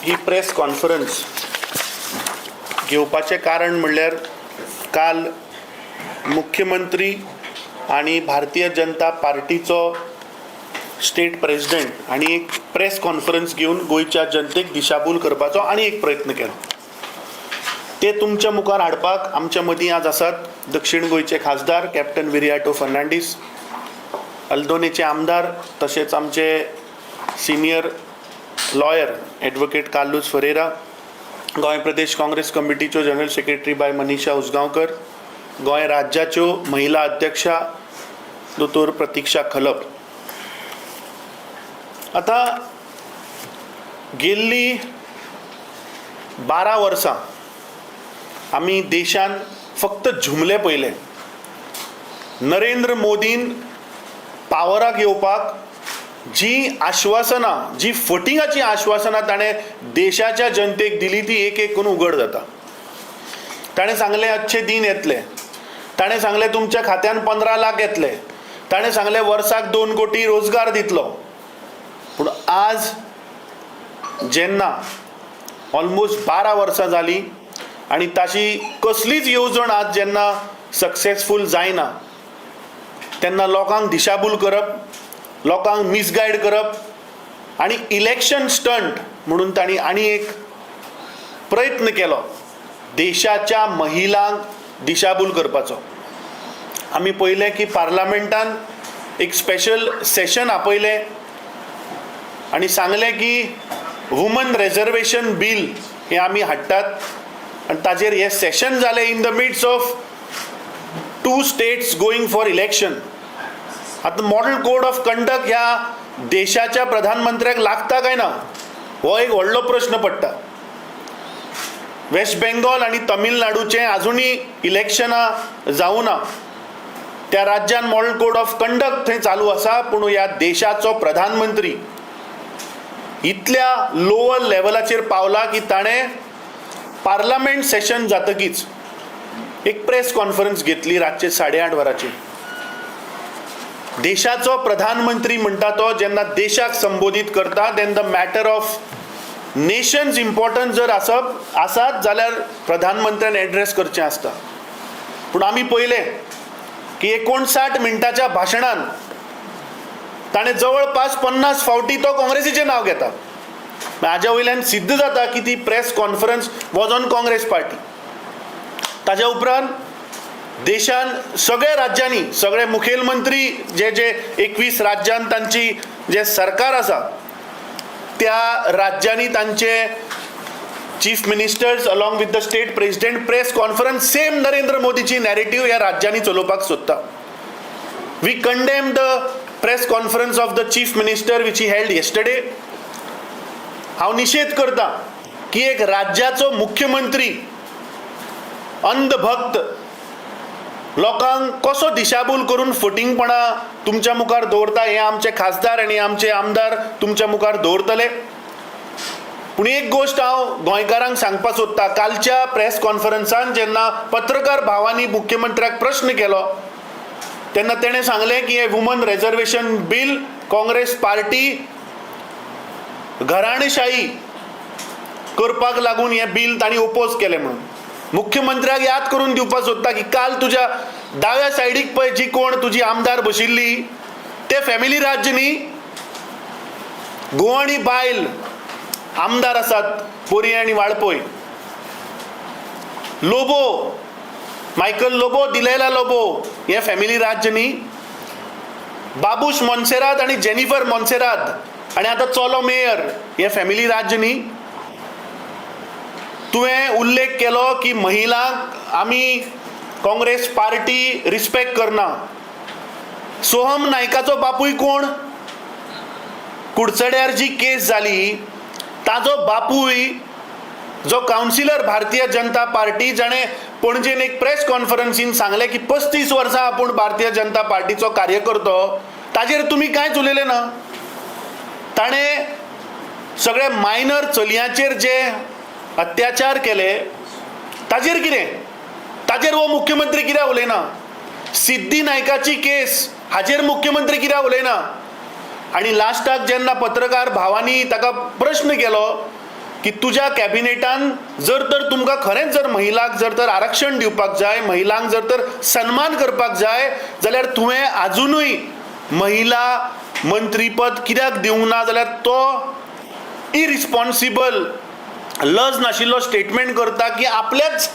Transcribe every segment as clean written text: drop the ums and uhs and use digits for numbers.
ही press conference घेवपाचें कारण म्हणल्यार काल मुख्यमंत्री आणि भारतीय जनता पार्टीचो स्टेट प्रेसिडेंट आणि एक प्रेस कॉन्फरन्स घेवन गोंयच्या जनतेक दिशाभूल करपाचो आणि एक प्रयत्न केलो. ते तुमच्या मुखार हाडपाक आमच्या मदीं आज आसात दक्षिण गोंयचे खासदार कॅप्टन विरियाटो फर्नांडीस, अल्दोनेचे आमदार, तशेंच आमचे senior lawyer advocate Carlos Ferreira, Goem Pradesh Congress कमिटीच्यो जनरल सेक्रेटरी बाय मनीषा उसगांवकर, गोंय राज्याच्यो महिला अध्यक्षा दोतोर प्रतीक्षा खलप. आता गेल्ली 12 वर्सां आमी देशान फक्त झुमले पयले. नरेंद्र मोदीन पावराक येवपाक जी आश्वासनां, जी फटिंगाची आश्वासनां ताणें देशाच्या जनतेक दिली ती एक एक करून उघड जाता. ताणें सांगलें अच्छे दिन येतले, ताणें सांगलें तुमच्या खात्यान 15 लाख येतले, ताणें सांगलें वर्साक 2 कोटी रोजगार दितलो. पूण आज जेन्ना ऑलमोस्ट 12 वर्सां जालीं आनी ताची कसलीच येवजण आज जेन्ना सक्सेसफूल जायना, तेन्ना लोकांक दिशाभूल करप, लोकांक मिसगायड करप आनी इलेक्शन स्टंट म्हणून तांणी आनी एक प्रयत्न केलो देशाच्या महिलांक दिशाभूल करपाचो. आमी पळयलें की पार्लमेंटान एक स्पेशल सेशन आपयलें आनी सांगलें की वुमन रिजर्वेशन बील हें आमी हाडटात आनी ताजेर हें सेशन जालें in the mids of 2 states going for election. आतां मॉडल कोड ऑफ कंडक्ट ह्या देशाच्या प्रधानमंत्र्याक लागता काय ना हो एक व्हडलो प्रश्न पडटा. वेस्ट बेंगॉल आनी तमिळनाडूचें आजुनूय इलेक्शनां जावना. त्या राज्यान मॉडल कोड ऑफ कंडक्ट थंय चालू आसा, पूण ह्या देशाचो प्रधानमंत्री इतल्या लोअर लेवलाचेर पावला की ताणें पार्लमेंट सेशन जातकीच एक प्रेस कॉन्फरन्स घेतली रातचे 8:30 वरांचेर. देशाचो प्रधानमंत्री म्हणटा तो जेन्ना देशाक संबोधीत करता तेन्ना the matter of nations importance जर आसात जाल्यार प्रधानमंत्र्यान एड्रेस करचें आसता. पूण आमी पळयलें की 59 मिनटाच्या भाशणान ताणें जवळपास 50 फावटी तो काँग्रेसीचें नांव घेता. हाज्या वयल्यान सिद्ध जाता की ती press conference was on Congress party. ताज्या उपरांत देशान सगळ्या राज्यांनी सगळे मुखेलमंत्री जे 21 राज्यांत तांची जे सरकार आसा त्या राज्यांनी तांचे chief ministers along with the state president press conference same Narendra मोदीची नॅरेटिव्ह ह्या राज्यांनी चलोवपाक सोदता. We condemn the press conference of the chief minister which he held yesterday. हांव निशेध करता की एक राज्याचो मुख्यमंत्री अंधभक्त लोकांक कसो दिशाभूल करून फटिंगपणा तुमच्या मुखार दवरता हे आमचे खासदार आनी आमचे आमदार तुमच्या मुखार दवरतले. पूण एक गोश्ट हांव गोंयकारांक सांगपाक सोदतां. कालच्या प्रेस कॉन्फरन्सान जेन्ना पत्रकार भावांनी मुख्यमंत्र्याक प्रश्न केलो तेन्ना तेणें सांगलें की हे woman reservation bill Congress party घराणेशाही करपाक लागून हें बील तांणी ओपोज केलें म्हणून. मुख्यमंत्र्याक याद करून दिवपाक सोदता की काल तुज्या दाव्या सायडीक पळय जी कोण तुजी आमदार बशिल्ली ते फॅमिली राज्य न्ही. घुवणी बायल आमदार आसात पोरये आनी वाळपय. लोबो मायकल लोबो, दिलेला लोबो हे फॅमिली राज्य न्ही. बाबूश मोन्सेरात आनी जेनिफर मोन्सेरात आनी आतां चलो मेयर हे फॅमिली राज्य न्ही. तुवें उल्लेख केलो की महिलांक आमी काँग्रेस पार्टी रिस्पेक्ट करना. सोहम नायकाचो बापूय कोण? कुडचड्यार जी केस जाली ताजो बापूय जो कावन्सिलर भारतीय जनता पार्टी जाणें पणजेन एक प्रेस कॉन्फरन्सीन सांगलें की 35 वर्सां आपूण भारतीय जनता पार्टीचो कार्यकर्तो, ताजेर तुमी कांयच उलयलें ना. ताणें सगळे मायनर चलयांचेर जे अत्याचार केले ताजेर कितें? ताजेर हो मुख्यमंत्री कित्याक उलयना? सिद्धी नायकाची केस हाजेर मुख्यमंत्री कित्याक उलयना? आणि लास्टाक जेन्ना पत्रकार भावांनी ताका प्रश्न केलो की तुज्या कॅबिनेटान जर तर तुमकां खरेंच जर महिलांक जर तर आरक्षण दिवपाक जाय, महिलांक जर तर सन्मान करपाक जाय, जाल्यार तुवें आजुनूय महिला मंत्रीपद कित्याक दिवंक ना, जाल्यार तो इरिस्पॉन्सिबल लज नाशिल्लो स्टेटमेंट करता की आपल्याच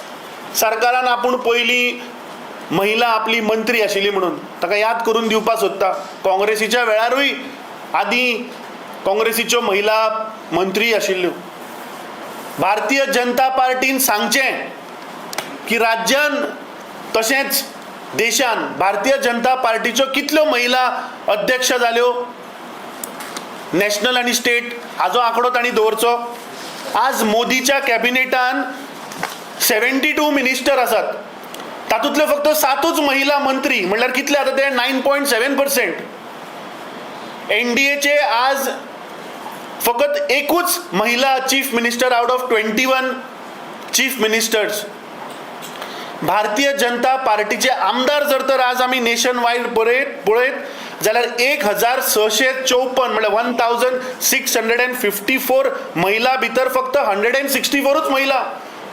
सरकारान आपूण पयलीं महिला आपली मंत्री आशिल्ली म्हणून ताका याद करून दिवपाक सोदता. काँग्रेसीच्या वेळारूय आदीं काँग्रेसीच्यो महिला मंत्री आशिल्ल्यो. भारतीय जनता पार्टीन सांगचें की राज्यान तशेंच देशान भारतीय जनता पार्टीच्यो कितल्यो महिला अध्यक्ष जाल्यो नॅशनल आनी स्टेट, हाजो आंकडो तांणी दवरचो. आज मोदीच्या कॅबिनेटान 72 मिनिस्टर आसात, तातूंतल्यो फक्त 7च महिला मंत्री, म्हणल्यार कितले आता ते 9.7%. एनडीएचे आज फकत एकूच महिला chief minister out of 21 chief ministers. Bharatiya Janata पार्टीचे आमदार जर तर आज आमी नेशन वायड पळयत जाल्यार 1654 म्हणल्यार 1654 महिला भितर फक्त 164च महिला,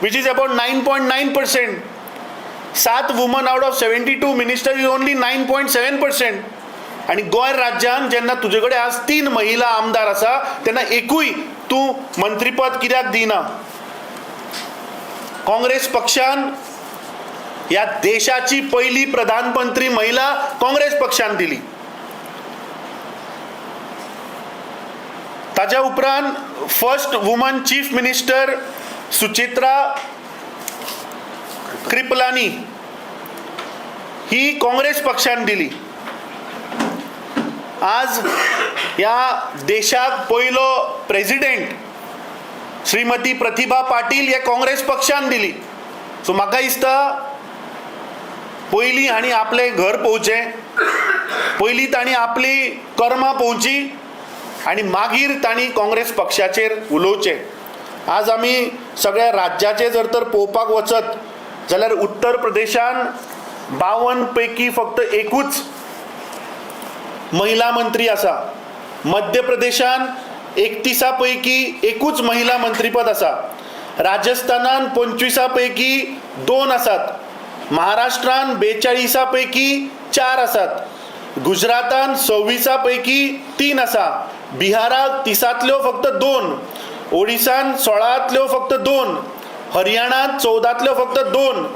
which is about 9.9%. 7 woman out of 72 minister is only 9.7%. आणि गोंय राज्यान जेन्ना तुजे कडेन आज 3 महिला आमदार आसा तेन्ना एकूय तूं मंत्रीपद कित्याक दिना? काँग्रेस पक्षान ह्या देशाची पहिली प्रधानमंत्री महिला काँग्रेस पक्षान दिली. ताच्या उपरांत first woman chief minister Suchitra Kripalani ही काँग्रेस पक्षान दिली. आज ह्या देशाक पयलो प्रेसिडेंट श्रीमती प्रतिभा पाटील हे काँग्रेस पक्षान दिली. सो म्हाका दिसता पयलीं हांणी आपलें घर पोवचें, पयलीं तांणी आपली कर्मां पोवची आनी मागीर तांणी काँग्रेस पक्षाचेर उलोवचें. आज आमी सगळ्या राज्याचे जर तर पळोवपाक वचत जाल्यार उत्तर प्रदेशान 52 पैकी फक्त एकूच महिला मंत्री आसा. मध्य प्रदेशान 31 पैकी एकूच महिला मंत्रीपद आसा. राजस्थानान 25 पैकी 2 आसात. महाराष्ट्रान 42 पैकी 4 आसात. गुजरातान 26 पैकी 3 आसा. बिहाराक 30तल्यो फक्त 2. ओडिसान 16तल्यो फक्त 2. हरियाणात 14तल्यो फक्त 2.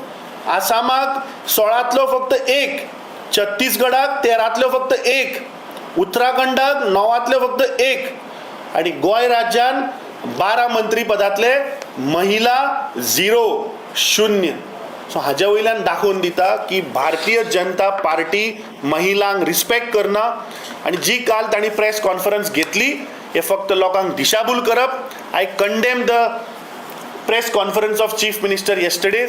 आसामाक 16तलो फक्त 1. छत्तीसगडाक 13तल्यो फक्त 1. उत्तराखंडाक 9तल्यो फक्त 1. आणि गोंय राज्यान 12 मंत्रीपदांतले महिला 0. सो हाज्या वयल्यान दाखोवन दिता की भारतीय जनता पार्टी महिलांक रिस्पेक्ट करना. आणि जी काल तांणी प्रेस कॉन्फरन्स घेतली हे फक्त लोकांक दिशाभूल करप. I condemn the press conference of Chief Minister yesterday,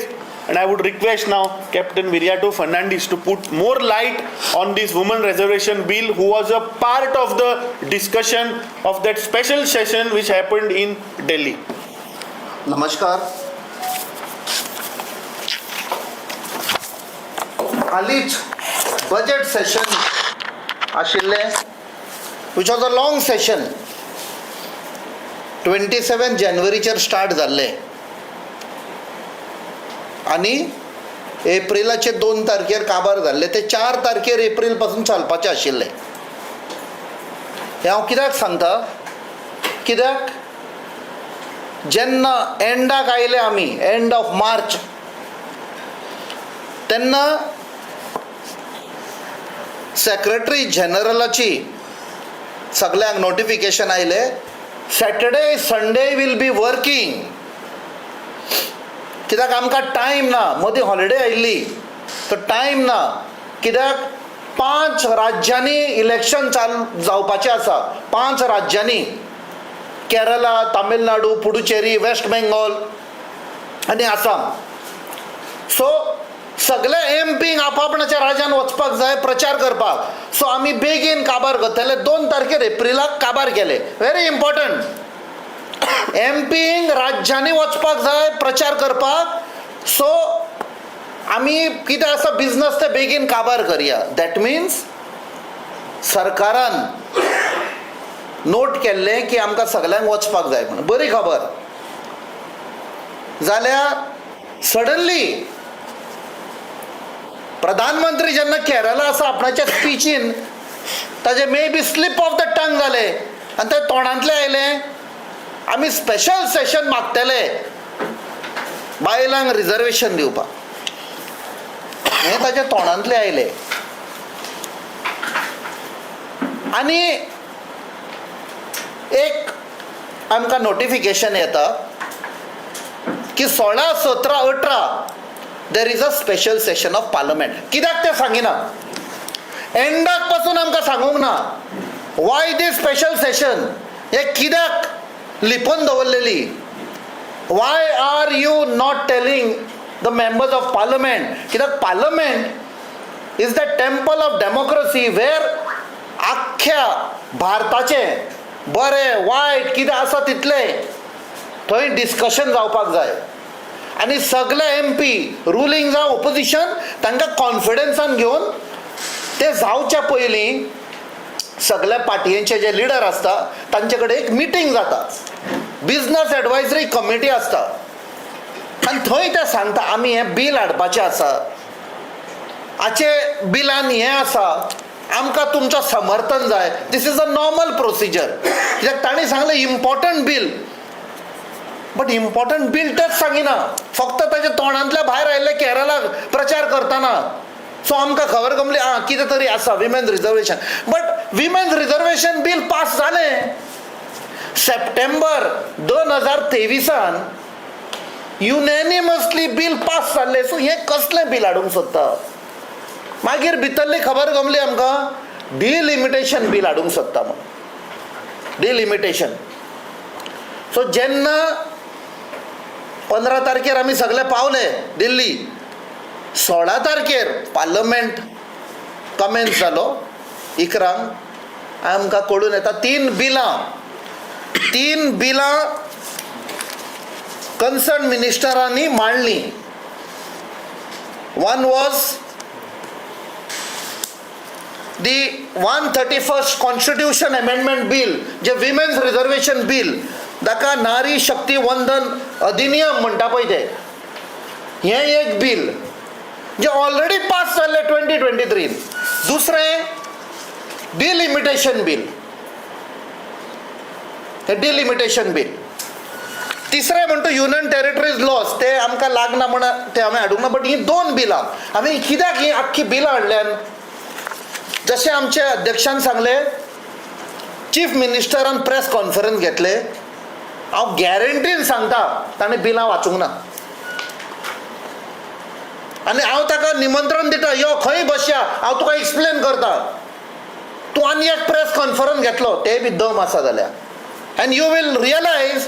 and I would request now Captain Viriato Fernandes to put more light on this women reservation bill, who was a part of the discussion of that special session which happened in Delhi. नमस्कार. हालींच budget session आशिल्लें, which was a long session. 27 जानेवारीचेर start जाल्लें आनी एप्रिलाचे 2 तारखेर काबार जाल्ले. ते 4 तारखेर एप्रिल पासून चालपाचें आशिल्लें. हें हांव कित्याक सांगता, कित्याक जेन्ना एंडाक आयले आमी, एंड ऑफ मार्च, तेन्ना सेक्रेटरी जनरलाची सगळ्यांक नोटिफिकेशन आयलें, Saturday Sunday will be working. कित्याक आमकां टायम ना, मदीं हॉलिडे आयिल्ली, तो टायम ना. कित्याक 5 राज्यांनी इलेक्शन जावपाचें आसा. 5 राज्यांनी, केरला, तामिळनाडू, पुडुचेरी, वेस्ट बेंगॉल आनी आसाम. सो सगळे एमपींक आपापणाच्या राज्यान वचपाक जाय प्रचार करपाक. सो आमी बेगीन काबार करतले. 2 तारखेर एप्रिलाक काबार केले. Very important. एमपींक राज्यांनी वचपाक जाय प्रचार करपाक. सो आमी कितें आसा बिझनस ते बेगीन काबार करया. दॅट मिन्स सरकारान नोट केल्लें की आमकां सगळ्यांक वचपाक जाय म्हणून. बरी खबर. जाल्यार सडनली प्रधानमंत्री जेन्ना केरला आसा आपणाच्या स्पीचीन ताजे may be sleep of the tongue जाले आनी ते तोंडांतले आयले आमी स्पेशल सेशन मागतले बायलांक रिजर्वेशन दिवपाक. हें ताजे तोंडांतले आयले आनी एक आमकां नोटिफिकेशन येता की 16, 17, 18 देर is a special session of parliament. कित्याक ते सांगिना, एंडाक पासून आमकां सांगूंक ना वाय दी स्पेशल सेशन, हे कित्याक लिपोवन दवरलेली. Why are you not telling the members of parliament, कित्याक parliament is the temple of democracy वेर आख्ख्या भारताचें बरें वायट कितें आसा तितलें थंय डिस्कशन जावपाक जाय आनी सगळे MP रुलींग जावं ओपोजिशन तांकां कॉन्फिडन्सान घेवन ते जावच्या पयलीं सगळ्या पार्टयेंचे जे लिडर आसता तांचे कडेन एक मिटींग जाता, बिजनस एडवायजरी कमिटी आसता आनी थंय ते सांगता आमी हें बील हाडपाचें आसा, हाचे बिलान हें आसा, आमकां तुमचो समर्थन जाय. This is a normal procedure. कित्याक तांणी सांगलें important bill, but important bill तेच सांगिना, फक्त ताच्या तोंडांतल्या भायर आयिल्ले केरळाक प्रचार करतना. सो आमकां खबर गमली कितें तरी आसा women reservation. But women reservation bill pass जालें सप्टेंबर 2023 युनेनिमसली बील पास जाल्लें. सो हें कसलें बील हाडूंक सोदता. मागीर भितरली खबर गमली आमकां डिलिमिटेशन बील हाडूंक सोदता म्हणून. डिलिमिटेशन. सो जेन्ना 15 तारखेर आमी सगळे पावले दिल्ली, 16 तारखेर पार्लमेंट कमेन्स जालो 11 आमकां कळून येता 3 बिलां कन्सर्न मिनिस्टरांनी मांडली. One was the 131st constitution amendment bill, जे विमेन्स रिजर्वेशन बील, ताका नारी शक्ती वंदन अधिनियम म्हणटा पळय ते, हें एक बील जे ऑलरेडी पास जाल्लें 2023. दुसरें डिलिमिटेशन बील, हें डिलिमिटेशन बील. तिसरें म्हणटा युनियन टेरिटरीज लॉज, ते आमकां लागना म्हणून ते हांवें हाडूंक ना. बट हीं 2 बिलां हांवें कित्याक हीं आख्खी बिलां हाडल्यान, जशें आमचे अध्यक्षान सांगलें, चीफ मिनिस्टरान प्रेस कॉन्फरन्स घेतले, हांव गॅरंटीन सांगता ताणें बिलां वाचूंक ना. आनी हांव ताका निमंत्रण दिता, यो खंय बसया, हांव तुका एक्सप्लेन करता. तूं आनी एक प्रेस कॉन्फरन्स घेतलो, तेय बी दम आसा जाल्यार, एंड यू वील रियलायज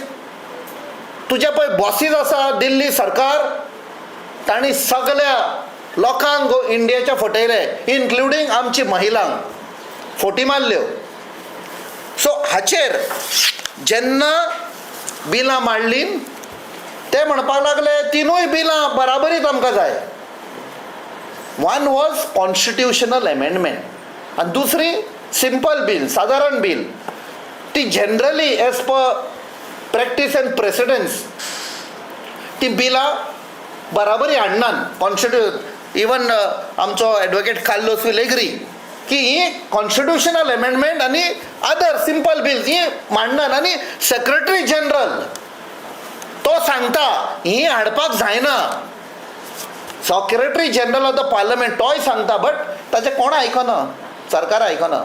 तुजे पळय बॉसीस आसा दिल्ली सरकार, तांणी सगळ्या लोकांक इंडियाच्या फटयले, इन्क्लुडींग आमची महिलांक फोटी मारल्यो. सो हाचेर जेन्ना बिलां मांडली ते म्हणपाक लागले 3 बिलां बराबरीत आमकां जाय. वन वॉज कॉन्स्टिट्युशनल अमेंडमेंट आनी दुसरी सिंपल बील, सादारण बील. ती generally as per practice end precedence ती बिलां बराबरी हाडनात कॉन्स्टिट्यूशन. इवन आमचो एडवोकेट कार्लोस विल एग्री की ही कॉन्स्टिट्युशनल अमेंडमेंट आनी अदर सिंपल बिल्स ही मांडनात. आनी सेक्रेटरी जनरल तो सांगता ही हाडपाक जायना. Secretary general of the parliament तोय सांगता, बट ताचे कोण आयकना, सरकार आयकना.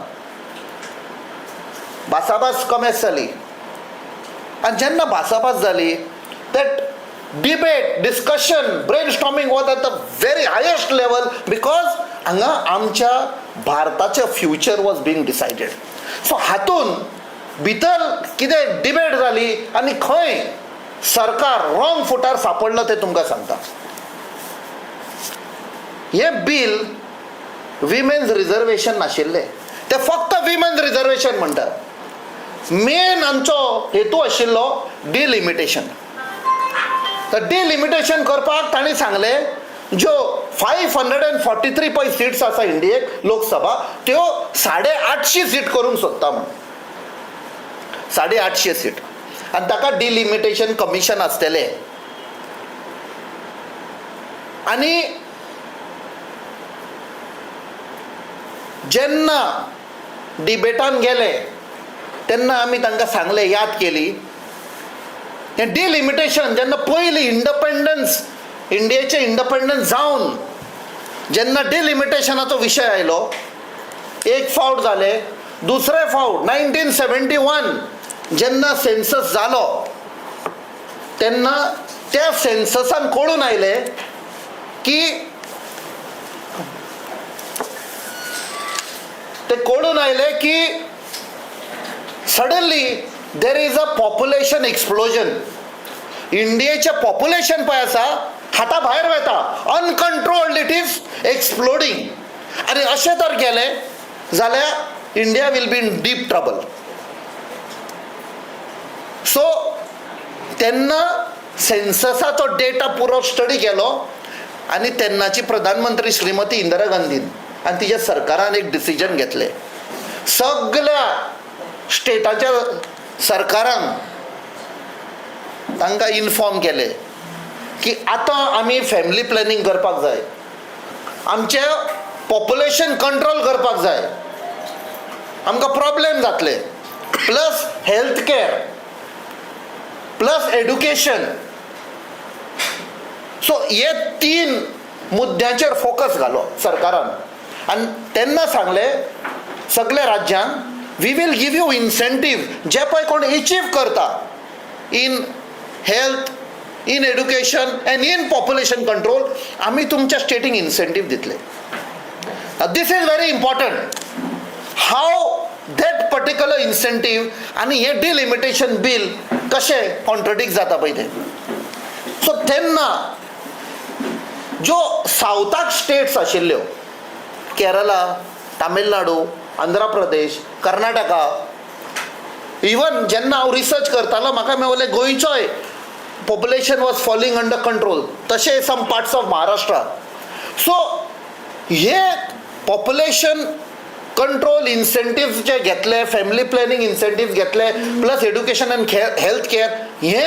भासाभास कमेस जाली. आनी जेन्ना भासाभास जाली that debate, discussion, brainstorming was at the very highest level, because हांगा आमच्या भारताचें future was being decided. So हातून भितर कितें डिबेट जाली आनी खंय सरकार रॉंग फुटार सापडलो ते तुमकां सांगता. हें बिल विमेन्स रिजर्वेशन नाशिल्लें, ते फक्त विमेन्स रिजर्वेशन म्हणटात. मेन आमचो हेतू आशिल्लो डिलिमिटेशन. तर डिलिमिटेशन करपाक तांणी सांगलें ज्यो 543 पळय सिट्स आसा इंडियेक लोकसभा, त्यो 850 सीट करूंक सोदता म्हणून. 850 सीट. आनी ताका डिलिमिटेशन कमिशन आसतलें. आणि जेन्ना डिबेटान गेले तेन्ना आमी तांकां सांगले, याद केली, हें डिलिमिटेशन जेन्ना पयलीं इंडिपेंडन्स, इंडियेचें इंडिपेंडन्स जावन जेन्ना डिलिमिटेशनाचो विशय आयलो, एक फावट जाले, दुसरे फावट 1971 जेन्ना सेन्सस जालो तेन्ना त्या सेन्ससान कळून आयले की suddenly there is a population explosion. इंडियेचें पॉप्युलेशन पळय आसा हाता भायर वता, अनकंट्रोल्ड इट इज एक्सप्लोडींग. आनी अशें जर केलें जाल्यार India will be in deep trouble. So तेन्ना सेन्ससाचो डेटा पुरो स्टडी केलो आनी तेन्नाची प्रधानमंत्री श्रीमती इंदिरा गांधीन आनी तिच्या सरकारान एक डिसिजन घेतलें. सगळ्या स्टेटाच्या सरकारांक तांकां इन्फॉर्म केलें की आतां आमी फॅमिली प्लॅनिंग करपाक जाय, आमचें पॉप्युलेशन कंट्रोल करपाक जाय, आमकां प्रॉब्लेम जातले, plus health care plus education. So हे 3 मुद्द्यांचेर फोकस घालो सरकारान. आनी तेन्ना सांगलें सगळ्या राज्यांक we will give you incentive जे पळय कोण अचीव करता in health, in education and in population control, आमी तुमच्या स्टेटीक इन्सेंटीव दितले. This is very important. How that particular incentive आनी हे डिलिमिटेशन बील कशें कॉन्ट्रडिक्ट जाता पळय तें. सो तेन्ना ज्यो सावथाक स्टेट्स आशिल्ल्यो, केरला, तामिळनाडू, आंध्र प्रदेश, कर्नाटका, इवन जेन्ना हांव रिसर्च करतालो म्हाका मेळ्ळें गोंयचोय population was falling under control, तशें some parts of Maharashtra. So हे पॉप्युलेशन कंट्रोल इन्सेंटीव्स जे घेतले, फॅमिली प्लॅनिंग इन्सेंटीव्स घेतले, plus education and health care, हे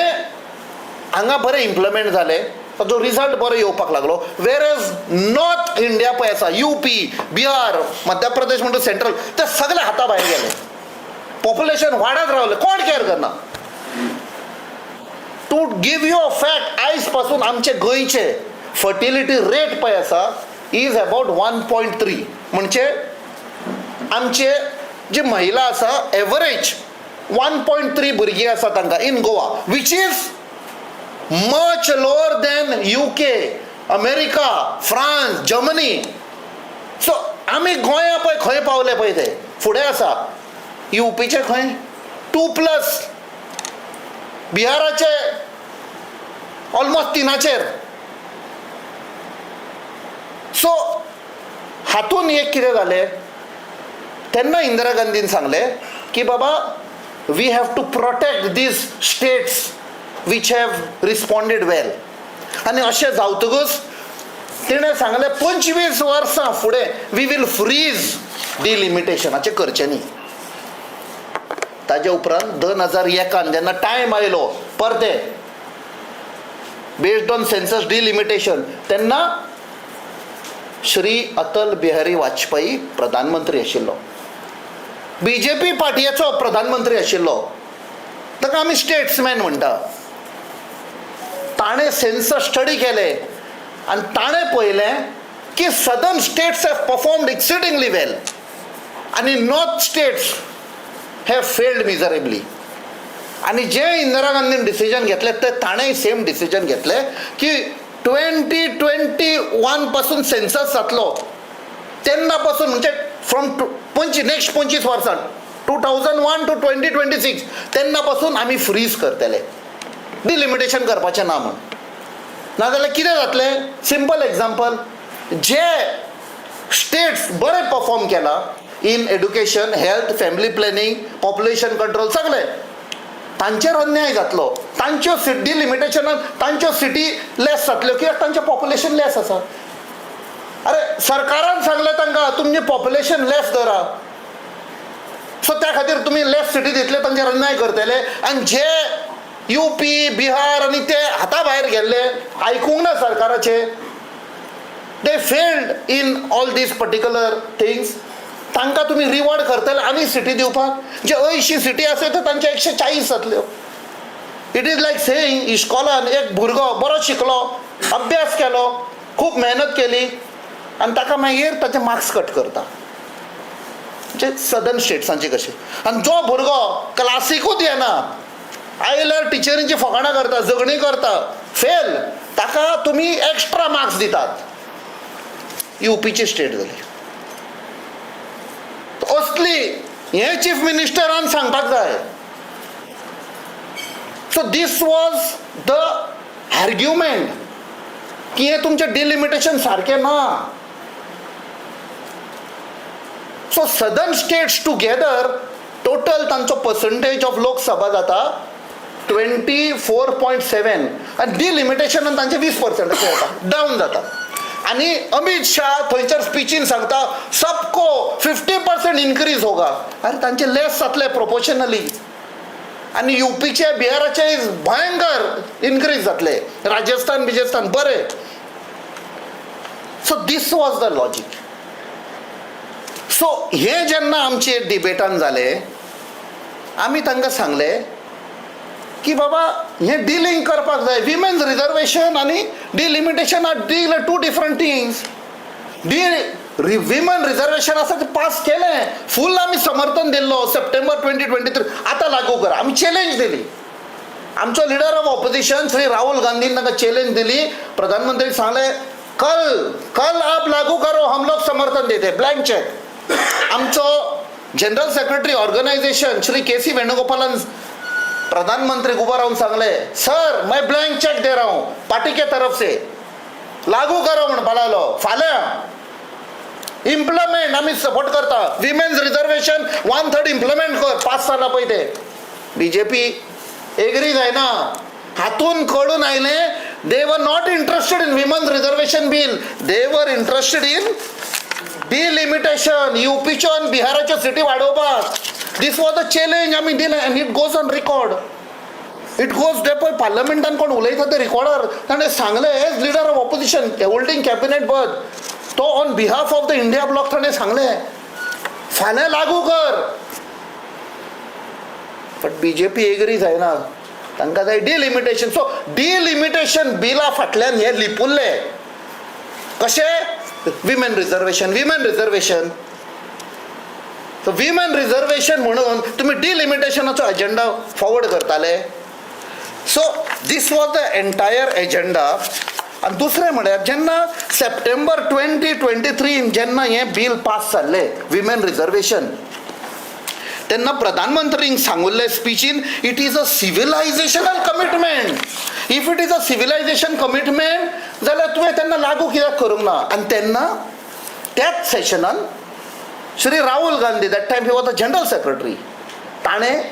हांगा बरें इम्प्लिमेंट जाले, ताजो रिजल्ट बरो येवपाक लागलो. वेर एज नॉर्थ इंडिया पळय आसा, UP, बिहार, मध्य प्रदेश म्हणटा सेंट्रल, ते सगळे हाता भायर गेले. पॉप्युलेशन वाडत रावले, कोण केअर करना. To give you a fact, आयज पासून आमचे गोंयचे फर्टिलिटी रेट पळय आसा इज अबाउट 1.3. म्हणजे आमचे जी महिला आसा एवरेज 1.3 भुरगीं आसा तांकां in Goa, which is much lower than UK, America, France, Germany. So आमी गोंया पळय खंय पावले पळय ते फुडें आसा. UPचे खंय 2+, बिहाराचे ऑलमोस्ट 3. सो हातून एक कितें जालें, तेन्ना इंदिरा गांधीन सांगलें की बाबा we have to protect these states which have responded well. आनी अशें जावतकच तिणें सांगलें 25 वर्सां फुडें वी वील फ्रीज डिलिमिटेशनाचें करचें न्ही. ताजे उपरांत 2001 जेन्ना टायम आयलो परते बेस्ड ऑन सेन्सस डिलिमिटेशन, तेन्ना श्री अटल बिहारी वाजपेयी प्रधानमंत्री आशिल्लो, BJP पार्टयेचो प्रधानमंत्री आशिल्लो, ताका आमी स्टेट्समॅन म्हणटा. ताणें सेन्सस स्टडी केले आनी ताणें पळयलें की सदर्न स्टेट्स हॅव परफॉर्म्ड एक्सिडिंगली वेल आनी north states have failed miserably. आनी जे इंदिरा गांधीन डिसिजन घेतलें ते ताणेंय सेम डिसिजन घेतलें की 2021 पासून सेन्सस जातलो तेन्ना पासून, म्हणजे फ्रॉम नेक्स्ट 25 वर्सां 2001 to 2026 तेन्ना पासून आमी फ्रीज करतले, डिलिमिटेशन करपाचें ना म्हण. नाजाल्यार कितें जातलें, सिंपल एग्जाम्पल, जे स्टेट्स बरें परफॉर्म केला in education, health, family planning, population control सगळें, तांचेर अन्याय जातलो. तांच्यो डिलिमिटेशनान तांच्यो सिटी लेस जातल्यो कित्याक तांचें पॉप्युलेशन लेस आसा. अरे सरकारान सांगलें तांकां तुमचें पॉप्युलेशन लेस धरा, सो त्या खातीर तुमी लेस सिटी दितले, तांचेर अन्याय करतले. आनी जे UP, बिहार आनी ते हाता भायर गेल्ले, आयकूंक ना सरकाराचे, they failed in all these particular things. तांकां तुमी रिवॉर्ड करतले आनी सिटी दिवपाक. जे 80 सिटी आसा त्यो तांचे 140 जातल्यो. इट इज लायक सेईंग इश्कॉलान एक भुरगो बरो शिकलो, अभ्यास केलो, खूब मेहनत केली आनी ताका मागीर ताचे मार्क्स कट करता. म्हणजे सदर्न स्टेट्सांचे कशें. आनी जो भुरगो क्लासीकूच येना, आयल्यार टिचरींची फकाणां करता, झगडीं करता, फेल, ताका तुमी एक्स्ट्रा मार्क्स दितात. UPची स्टेट जाली. असली हे चीफ मिनिस्टरान सांगपाक जाय. So this was the argument की हे तुमचें डिलिमिटेशन सारकें ना. So southern states together total तांचो पर्संटेज ऑफ लोकसभा जाता 24.7 आनी डिलिमिटेशनान तांचे 20% येता, डावन जाता. आनी अमित शाह थंयसर स्पिचीन सांगता सबको 50% इन्क्रीज होगा. अरे तांचे लेस जातले प्रोपोर्शनली. आनी UPचे बिहाराचे भयंकर इन्क्रीज जातले, राजस्थान बरे. So this was the logic. So हे जेन्ना आमचे डिबेटान जाले, आमी तांकां सांगले की बाबा हे डिलिंग करपाक जाय. विमेन्स रिजर्वेशन आनी delimitation are two different things. Women reservation आसा ते पास केलें, फूल आमी समर्थन दिल्लो सप्टेंबर 2023. आतां लागू करा. आमी चॅलेंज दिली. आमचो leader of opposition Shri Rahul Gandhian तांकां चॅलेंज दिली. प्रधानमंत्री सांगले कल आप लागू करो, हम लोग समर्थन देते, ब्लँक चेक. आमचो general secretary organisation Shri KC वेणुगोपालन प्रधानमंत्री उभा राहून सांगले सर मैं ब्लैंक चेक दे रहा हूं पार्टी के तरफ से, लागू करो म्हणपाक लागलो. फाल्यां इम्प्लिमेंट आमी सपोर्ट करता. विमेन्स रिजर्वेशन 1/3 इम्प्लिमेंट कर. 5 सालां पळय ते BJP एग्री जायना. हातून कळून आयले they were not interested in women's reservation bill, they were interested in delimitation. UPच्यो आनी बिहाराच्यो सिटी वाडोवपाक. दिस वॉज द चॅलेंज आमी दिलें and it goes on record. It goes डे पळय पार्लमेंटान कोण उलयता ते रिकॉर्डर. ताणें सांगलें as leader of opposition holding cabinet पद, तो on behalf of the India bloc ताणें सांगलें फाल्यां लागू कर. बट BJP एग्री जायना. तांकां जाय डिलिमिटेशन. सो डिलिमिटेशन बिला फाटल्यान हे लिपुल्ले कशें women reservation. So women reservation म्हणून तुम्ही डिलिमिटेशनाचो एजेंडा फॉरवर्ड करताले. So this was the entire agenda. आनी दुसरें म्हळ्यार जेन्ना सप्टेंबर 2023 जेन्ना हें बील पास जाल्लें विमेन रिजर्वेशन, तेन्ना प्रधानमंत्रीन सांगुल्ले स्पिचीन it is a civilisational commitment. If it is a civilisation commitment जाल्यार तुवें तेन्ना लागू कित्याक करूंक ना. आनी तेन्ना त्याच सेशनान Shri Rahul Gandhi, that time he was the general secretary, ताणें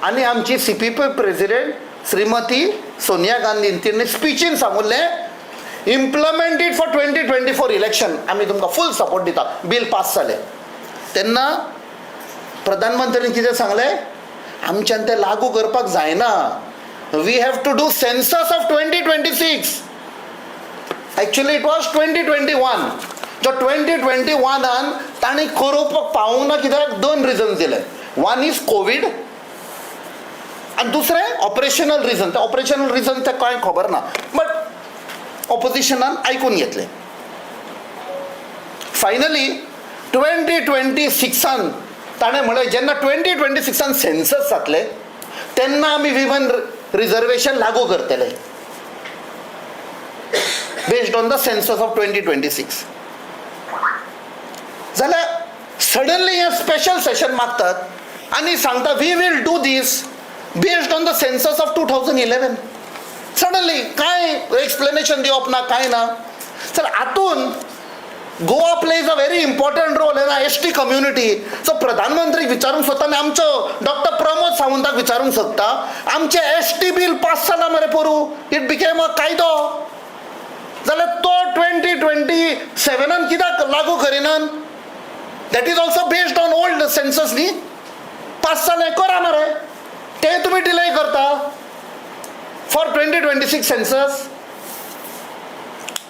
आनी आमची CPP प्रेसिडेंट श्रीमती सोनिया गांधी तिणें स्पिचीन सांगुल्लें इम्प्लिमेंट इट फॉर 2024 इलेक्शन. आमी तुमकां फूल सपोर्ट दिता. बील पास जालें तेन्ना प्रधानमंत्रीन कितें सांगलें आमच्यान तें लागू करपाक जायना. We have to do census of 2026. Actually it was 2021. जो 2021 तांणी करूंक पावूंक ना कित्याक 2 रिजन्स दिले. वन इज कोविड आनी दुसरें ऑपरेशनल रिजन. ते ऑपरेशनल रिजन ते कांय खबर ना, बट ऑपोजिशनान आयकून घेतलें. फायनली 2026 ताणें म्हळें जेन्ना 2026 सेन्सस जातले तेन्ना आमी विमेन रिजर्वेशन लागू करतले based on the census of 2026. जाल्यार सडनली हे स्पेशल सेशन मागतात आनी सांगता we will do this based on the census of 2011. Suddenly कांय एक्सप्लेनेशन दिवप ना, कांय ना. चल हातून Goa plays a very important role in ST community. So प्रधानमंत्री विचारूंक सोदता आनी आमचो डॉक्टर प्रमोद सावंताक विचारूंक सोदता आमचे ST बील पास जाला मरे पोरू. इट बिकेम अ कायदो. जाल्यार तो 2027 कित्याक लागू करिनात. That is also based on old census न्ही. पास जालें करा मरे. ते तुमी डिले करता फॉर 2026 सेन्सस.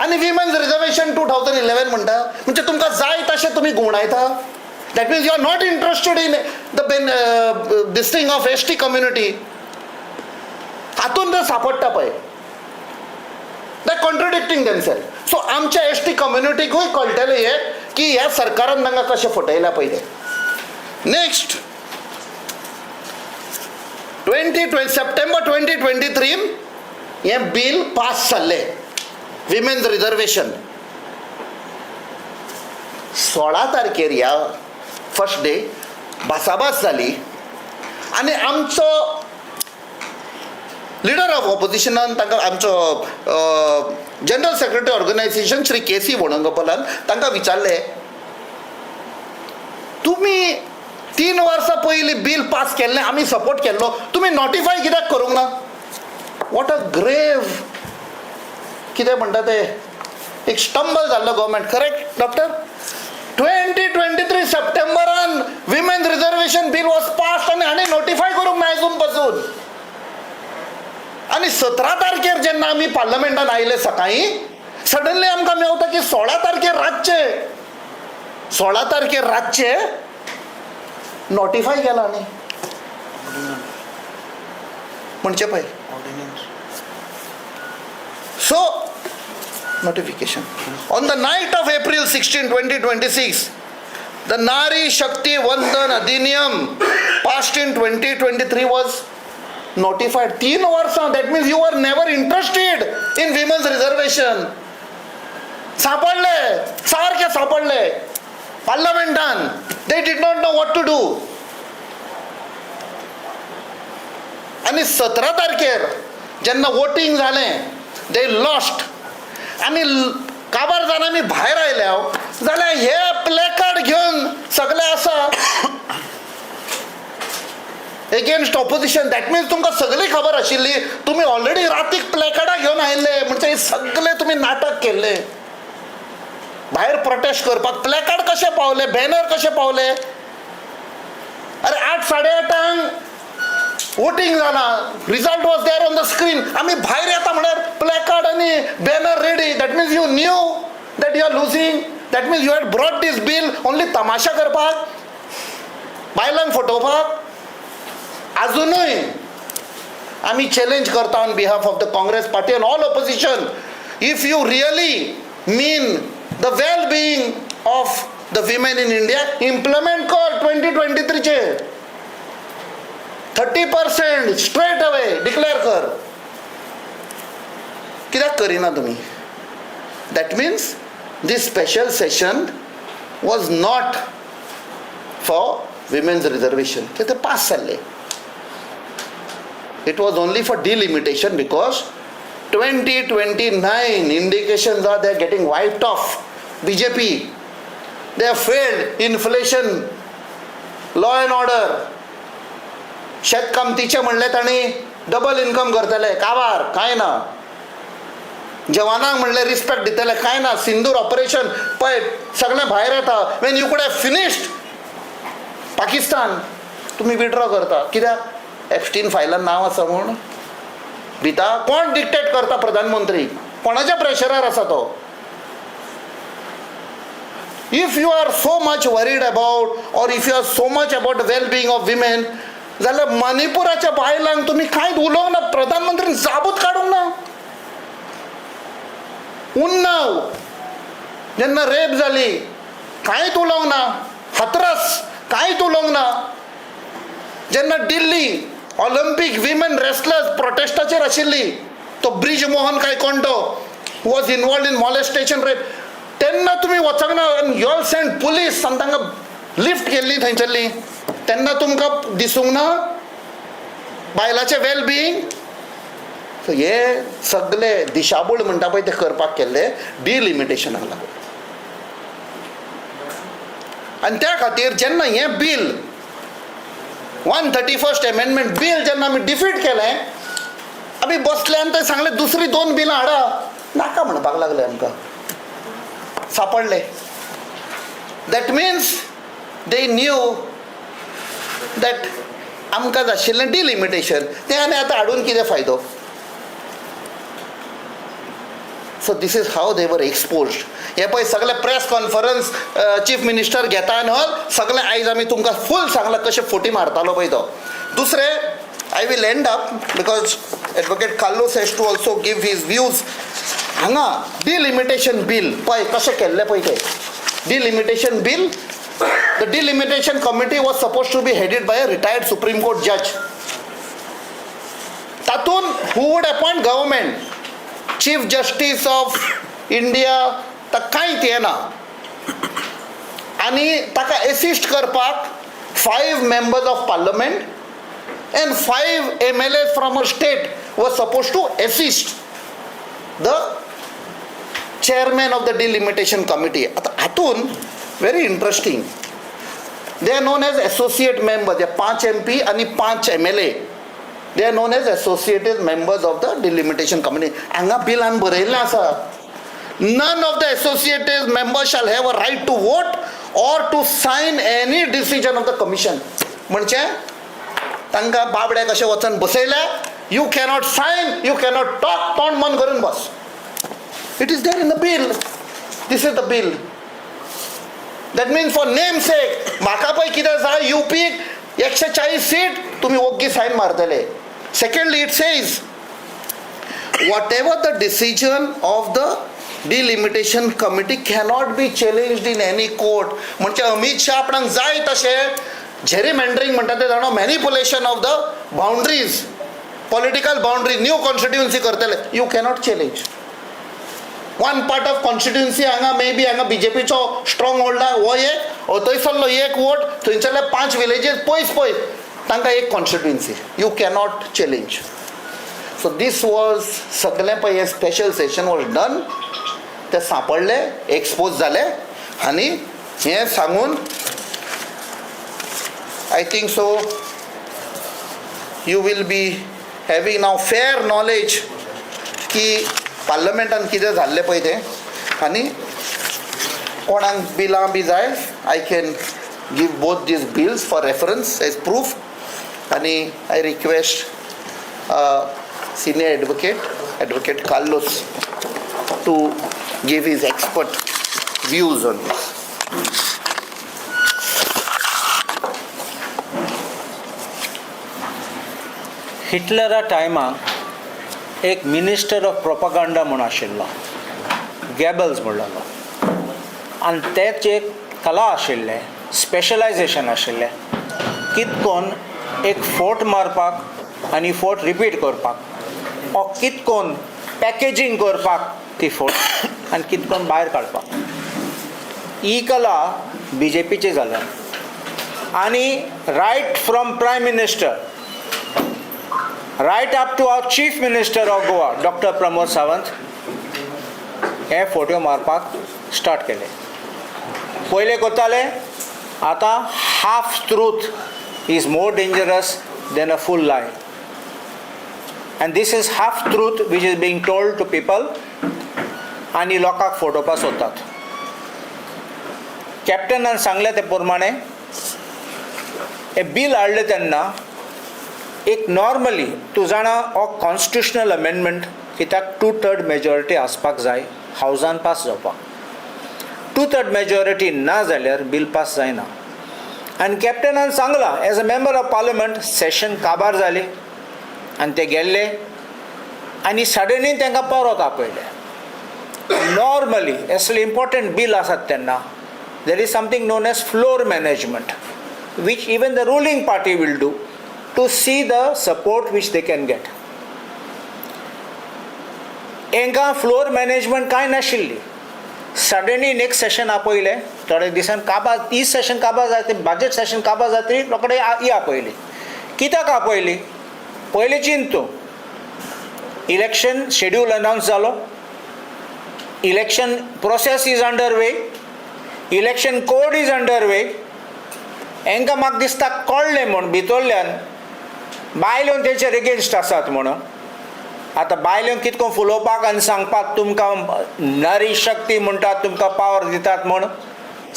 आनी विमेन्स रिजर्वेशन 2011 म्हणटा म्हणजे तुमकां जाय तशें तुमी गुवणायता. That means you are not interested in the this thing of S T community. हातून ते सापडटा पळय, दे कॉन्ट्रडिक्टिंग देमसेल्फ. सो आमच्या एस टी कम्युनिटीकूय कळटलें हें की ह्या सरकारान तांकां कशें फटयल्या पळय तें. नेक्स्ट सप्टेंबर 2023 हें बील पास जाल्लें, विमेन्स रिजर्वेशन. 16 तारखेर ह्या फर्स्ट डे भासाभास जाली आनी आमचो लिडर ऑफ ऑपोजिशनान तांकां आमचो general secretary organisation Shri K C. वेणुगोपालान तांकां विचारलें, तुमी 3 वर्सां पयलीं बील पास केल्लें आमी सपोर्ट केल्लो, तुमी नोटिफाय कित्याक करूंक ना? वॉट अ ग्रेव कितें म्हणटा ते एक स्टंबल जाल्लो गव्हर्मेंट. Correct doctor? 2023 सप्टेंबरान women reservation bill was pass आनी हांणी नोटिफाय करूंक ना अजून पासून. आनी 17 तारखेर जेन्ना आमी पार्लमेंटान आयले सकाळीं, सडनली आमकां मेवता की 16 तारखेर रातचे नोटिफाय केला न्ही. म्हणजे पळय, so notification. On the night of April 16, 2026, the Nari Shakti Vandan Adhiniyam passed in 2023 was notified. 3 वर्सां, that means you were never interested in women's reservation. सापडले, सारखे सापडले पार्लमेंटान. They did not know what to do. आणि 17 तारखेर जेन्ना voting जालें, they lost. आनी काबार जावन आमी भायर आयल्या जाल्यार हे प्लेकार्ड घेवन सगळे आसा एगेन्स्ट ऑपोजिशन. दॅट मिन्स तुमकां सगळी खबर आशिल्ली, तुमी ऑलरेडी रातीक प्लेकार्डां घेवन आयिल्ले, म्हणजे हे सगळे तुमी नाटक केल्ले. भायर प्रोटेस्ट करपाक प्लेकार्ड कशे पावले, बॅनर कशे पावले? अरे 8:30 वोटिंग जाला, result was there on the screen. आमी भायर येता म्हळ्यार प्लेकार्ड आनी banner ready. That means you knew that you are losing. That means you had brought this bill only तमाशा करपाक, बायलांक फटोवपाक. अजुनूय आमी चॅलेंज करता on behalf of the Congress party and all opposition, if you really mean the well being of the women in India, implement कर 2023 चे 30% straight away declare कर. कित्याक करिना तुमी? That means this special session was not for women's reservation. ते pass जाल्ले. It was only for delimitation because 2029 indications are they are getting wiped off. BJP, they have failed. Inflation, law and order. शेतकामतीचे म्हणले ताणी double income करतले, काबार काय ना. जवानांक म्हणले respect दितले, काय ना. सिंदूर ऑपरेशन पळय सगळे भायर येता. वेन यू कुड हॅव फिनिश्ड पाकिस्तान, तुम्ही विड्रॉ करता. कित्याक? एप्स्टीन फायलान नांव आसा म्हूण भिता. कोण डिक्टेट करता? प्रधानमंत्री. कोणाच्या प्रेशरार आसा तो? If you are so much worried about or if you are so much about well being of women, जाल्यार मणिपुराच्या बायलांक तुम्ही कांयच उलोवंक ना. प्रधानमंत्रीन जाबूत काडूंक ना. उन्नाव जेन्ना रेप जाली कांयच उलोवंक ना. हाथरस कांयच उलोवंक ना. जेन्ना दिल्ली ऑलिंपिक विमेन रेसलर्स प्रोटेस्टाचेर आशिल्ली, तो ब्रिज मोहन काय कोण तो was involved in molestation rape, तेन्ना तुमी वचूंक ना. यू ऑल सेंड पुलीस आनी तांकां लिफ्ट केल्ली थंयसरली. तेन्ना तुमकां दिसूंक ना बायलाचें वेल बिईंग? सो हे सगळे दिशाभूल म्हणटा पळय ते करपाक केल्ले डिलिमिटेशनाक लागून. आनी त्या खातीर जेन्ना हें बील 131st अमेंडमेंट बील जेन्ना आमी डिफीट केलें, आमी बसले आनी थंय सांगले दुसरी 2 बिलां हाडा. नाका म्हणपाक लागले आमकां. सापडले. That means they knew that आमकां जाय आशिल्लें डिलिमिटेशन तें आनी आतां हाडून कितें फायदो? सो दिस इज हाव दे वर एक्सपोज. हे पळय सगळे प्रेस कॉन्फरन्स चीफ मिनिस्टर घेता आनी सगळे आयज आमी तुमकां फूल सांगलां कशें फोटी मारतालो पळय तो. दुसरें, I will end up because Advocate Carlos has to also give his views. हांगा डिलिमिटेशन बिल पळय कशें केल्लें पळय तें. Delimitation bill, the delimitation committee was supposed to be headed by a retired Supreme Court judge. तातून who would appoint government? Chief Justice of India ताका कांयच येना. आनी ताका एसिस्ट करपाक 5 members of parliament and 5 MLAs from a state were supposed to assist the chairman of the delimitation committee. आता हातून very interesting, they are known as associate members. They 5 MP आणि 5 MLA, they are known as associated members of the delimitation committee. हांगा बिलान बरयल्लें आसा, none of the associated members shall have a right to vote or to sign any decision of the commission. म्हणजे तांकां बाबड्याक अशें वचून बसयल्या, you cannot sign, you cannot talk, तोंड बंद करून बस. It is there in the bill. This is the bill. That means for name sake म्हाका पळय कितें जाय, युपीक 140 सीट तुमी ओग्गी सायन मारतले. Secondly it says whatever the decision of the delimitation committee cannot be challenged in any court. म्हणजे अमित शाह आपणाक जाय तशें जेरीमेंडरिंग म्हणटा ते जाणो, manipulation of the boundaries, political boundaries, new constituency करतले, you cannot challenge. One part of constituency हांगा may बी हांगा बीजेपीचो स्ट्रॉंग होल्ड आहा, हो एक थंयसरलो एक वोट, थंयसरले 5 विलेजीस पयस तांकां एक constituency, you cannot challenge. So this was सगळें पळय हे स्पेशल सेशन वॉज डन. ते सांपडले, एक्सपोज जाले आनी हें सांगून I think so you will be having now fair knowledge की पार्लमेंटान कितें जाल्लें पळय तें. आनी कोणाक बिलां बी जाय, I can give both these bills for reference as proof. आनी I request senior advocate Carlos to give his expert views on this. हिटलरा टायमाक एक मिनिस्टर ऑफ प्रोपागंडा म्हूण आशिल्लो, गॅबल्स म्हणलेलो, आनी तेच एक कला आशिल्लें, स्पेशलायजेशन आशिल्लें, कितकोन एक फोट मारपाक आनी फोट रिपीट करपाक, ओ कितकोन पॅकेजींग करपाक ती फोट आनी कितकोन भायर काडपाक. ही कला BJPची जाल्या. आनी right from prime minister right up to our chief minister of Goa, Dr. Pramod Sawant, हे फोटो मारपाक स्टार्ट केले. पयले करताले, आतां half truth is more dangerous than a full lie, and this is half truth which is being told to people, आनी लोकांक फोटोवपाक सोदतात. कॅप्टनान सांगले ते प्रमाणे हे बिल हाडले तेन्ना एक नॉर्मली तूं जाणा हो कॉन्स्टिट्युशनल अमेंडमेंट, कित्याक 2/3 मेजॉरिटी आसपाक जाय हावजान पास जावपाक. 2/3 मेजॉरिटी ना जाल्यार बिल पास जायना. आनी कॅप्टनान सांगलां as a member of parliament, session काबार जाली आनी ते गेल्ले आनी सडनली तांकां परत आपयले. नॉर्मली असले इम्पॉर्टंट बिल आसात तेन्ना there is something known as floor management, which even the ruling party will do to see the support which they can get. हांकां फ्लोर मॅनेजमेंट कांय नाशिल्ली. सडनली नेक्स्ट सेशन आपयले, थोडे दिसान काबार, 30 सेशन काबार जाता, बजेट सेशन काबार जातरी रोखडे ही आपयली. कित्याक आपयली? पयली चिंतू, इलेक्शन शेड्यूल अनावन्स जालो, election process is under way, election code is under way. हांकां म्हाका दिसता कळ्ळें म्हूण भितरल्यान बायल्यो तेचेर एगेन्स्ट आसात म्हणून. आतां बायल्यो कितको फुलोवपाक आनी सांगपाक तुमकां नारी शक्ती म्हणटात, तुमकां पावर दितात म्हूण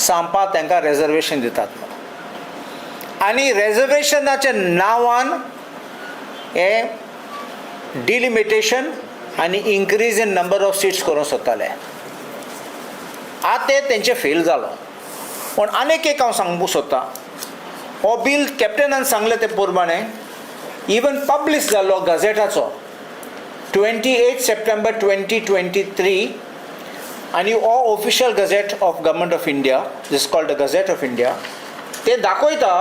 सांगपाक तांकां रेजर्वेशन दितात म्हूण. आनी रेजर्वेशनाच्या नांवान हे डिलिमिटेशन आनी increase in number of seats करूंक सोदताले. आतां तेंचे फेल जालो. पूण आनीक एक हांव सांगूंक सोदतां, हो बील कॅप्टनान सांगले ते प्रमाणे इवन पब्लीश जाल्लो गझेटाचो 28 सप्टेंबर 2023 आनी हो official gazette of government of India, this called the gazette of India, ते दाखयता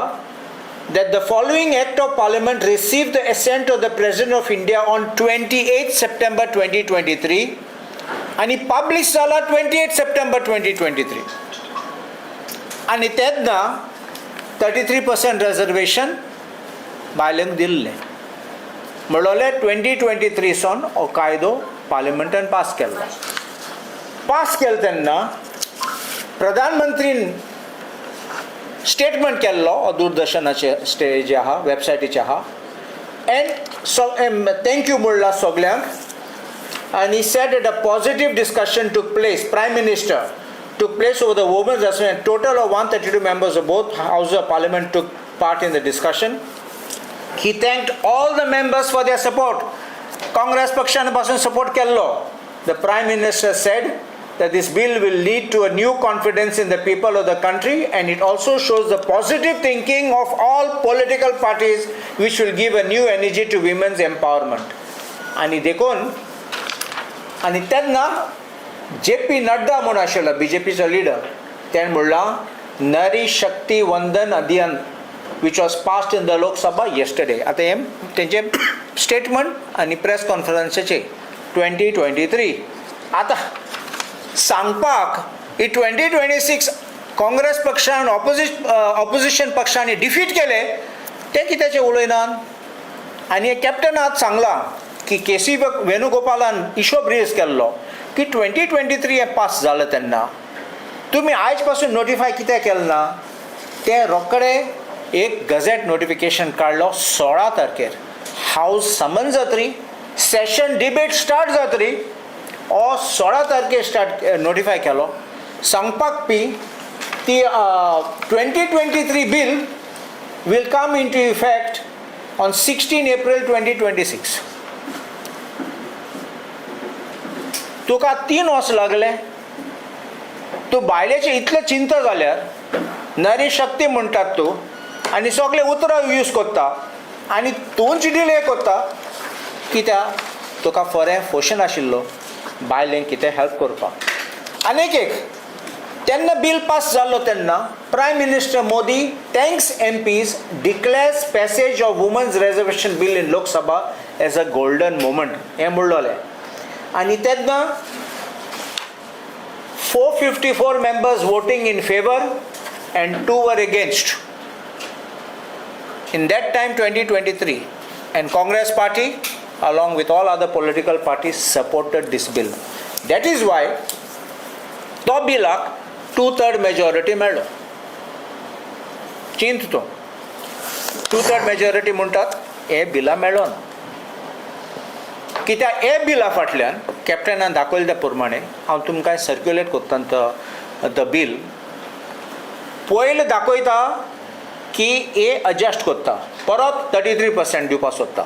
that the following act of parliament received the assent of the president of India on 28 September 2023 आणि publish जाला 28 September 2023 आणि तेन्ना 33% reservation बायलांक दिल्लें. म्हणलोले 2023 सावन हो कायदो पार्लिमेंटान पास केल्लो. पास केलो तेन्ना प्रधानमंत्रीन स्टेटमेंट केल्लो दूरदर्शनाचे जे आहा वेबसायटीचे आहा एंड थँक्यू म्हणला सगल्यांक आनी sed that a positive discussion took place. Prime Minister took place over the women's assembly. Total of 132 members of both houses of parliament took part in the discussion. He thanked all the members for their support. Congress पक्षान पासून support केल्लो. The Prime Minister said that this bill will lead to a new confidence in the people of the country and it also shows the positive thinking of all political parties which will give a new energy to women's empowerment. आणि देखून आणि तेन्ना JP Nadda म्हणून आशिल्लो BJPचो leader, तेणें म्हणला नारी शक्ती वंदन अभियान which was passed in the Lok Sabha yesterday. आतां हें तेंचे स्टेटमेंट आनी प्रेस कॉन्फरन्साचे 2023. आतां सांगपाक ही 2026 काँग्रेस पक्षान ऑपोजिशन पक्षांनी डिफीट केले ते कित्याचे उलयनात. आनी कॅप्टनाक सांगलां की KC वेणुगोपालान इशू रेज केल्लो की 2023 हें पास जालें तेन्ना तुमी आयज पासून नोटिफाय कित्याक केलें ना. ते रोखडे एक गझेट नोटिफिकेशन काडलो 16 तारखेर. हावस समन जातरी, सेशन डिबेट स्टार्ट जातरी, हो 16 तारखेर स्टार्ट नोटिफाय केलो. सांगपाक पी ती 2023 bill will come into effect on 16 April 2026. तुका 3 वर्स लागले. तूं बायलेचे इतले चिंता जाल्यार नारी शक्ती म्हणटात तूं आनी सगळे उतरां यूज करता आनी तूंच डिले करता कित्याक तुका फरें फोशन आशिल्लो बायलेंक कितें हेल्प करपाक. आनीक एक तेन्ना बिल पास जाल्लो तेन्ना prime minister Modi thanks MPs, declares passage of women's reservation bill in Lok Sabha as a golden moment हें म्हणलोलें. आनी तेन्ना 454 members voting in favor and 2 were against. In that time 2023 and Congress party along with all other political parties supported this bill. That is why तो बिलाक 2/3 majority मेळ्ळो. चिंत तो 2/3 majority म्हणटात हे बिला मेळ्ळो ना. कित्याक हे बिला फाटल्यान कॅप्टनान दाखयले त्या प्रमाणे हांव तुमकां सर्क्युलेट कोत्ता द बिल. पयलें दाखयता की हे एडजस्ट कोत्ता परत 33% दिवपाक सोदता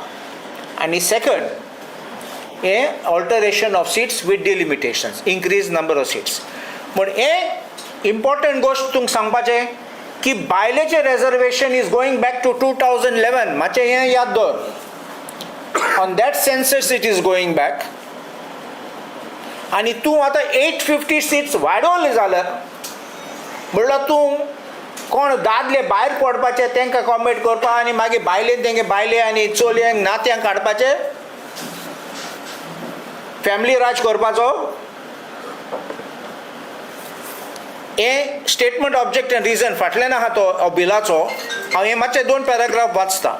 आनी सेकंड हे alteration of seats with delimitations, increase number of seats. पूण हे इम्पॉर्टंट गोश्ट तुमकां सांगपाचें की बायलेचें reservation is going back to 2011. मातशें हें याद दवर. On that census it is going back. आनी तूं आतां 850 सीट्स वाडोवले जाल्यार म्हणल्यार तूं कोण दादले भायर पडपाचे तांकां कॉमेट करपाक आनी मागीर बायलेन तेंगे बायले आनी चलयांक नात्यांक काडपाचे फॅमिली राज करपाचो. हे स्टेटमेंट ऑब्जेक्ट एंड रिजन फाटल्यान आहा तो बिलाचो. हांव हे मातशे 2 पॅराग्राफ वाचता.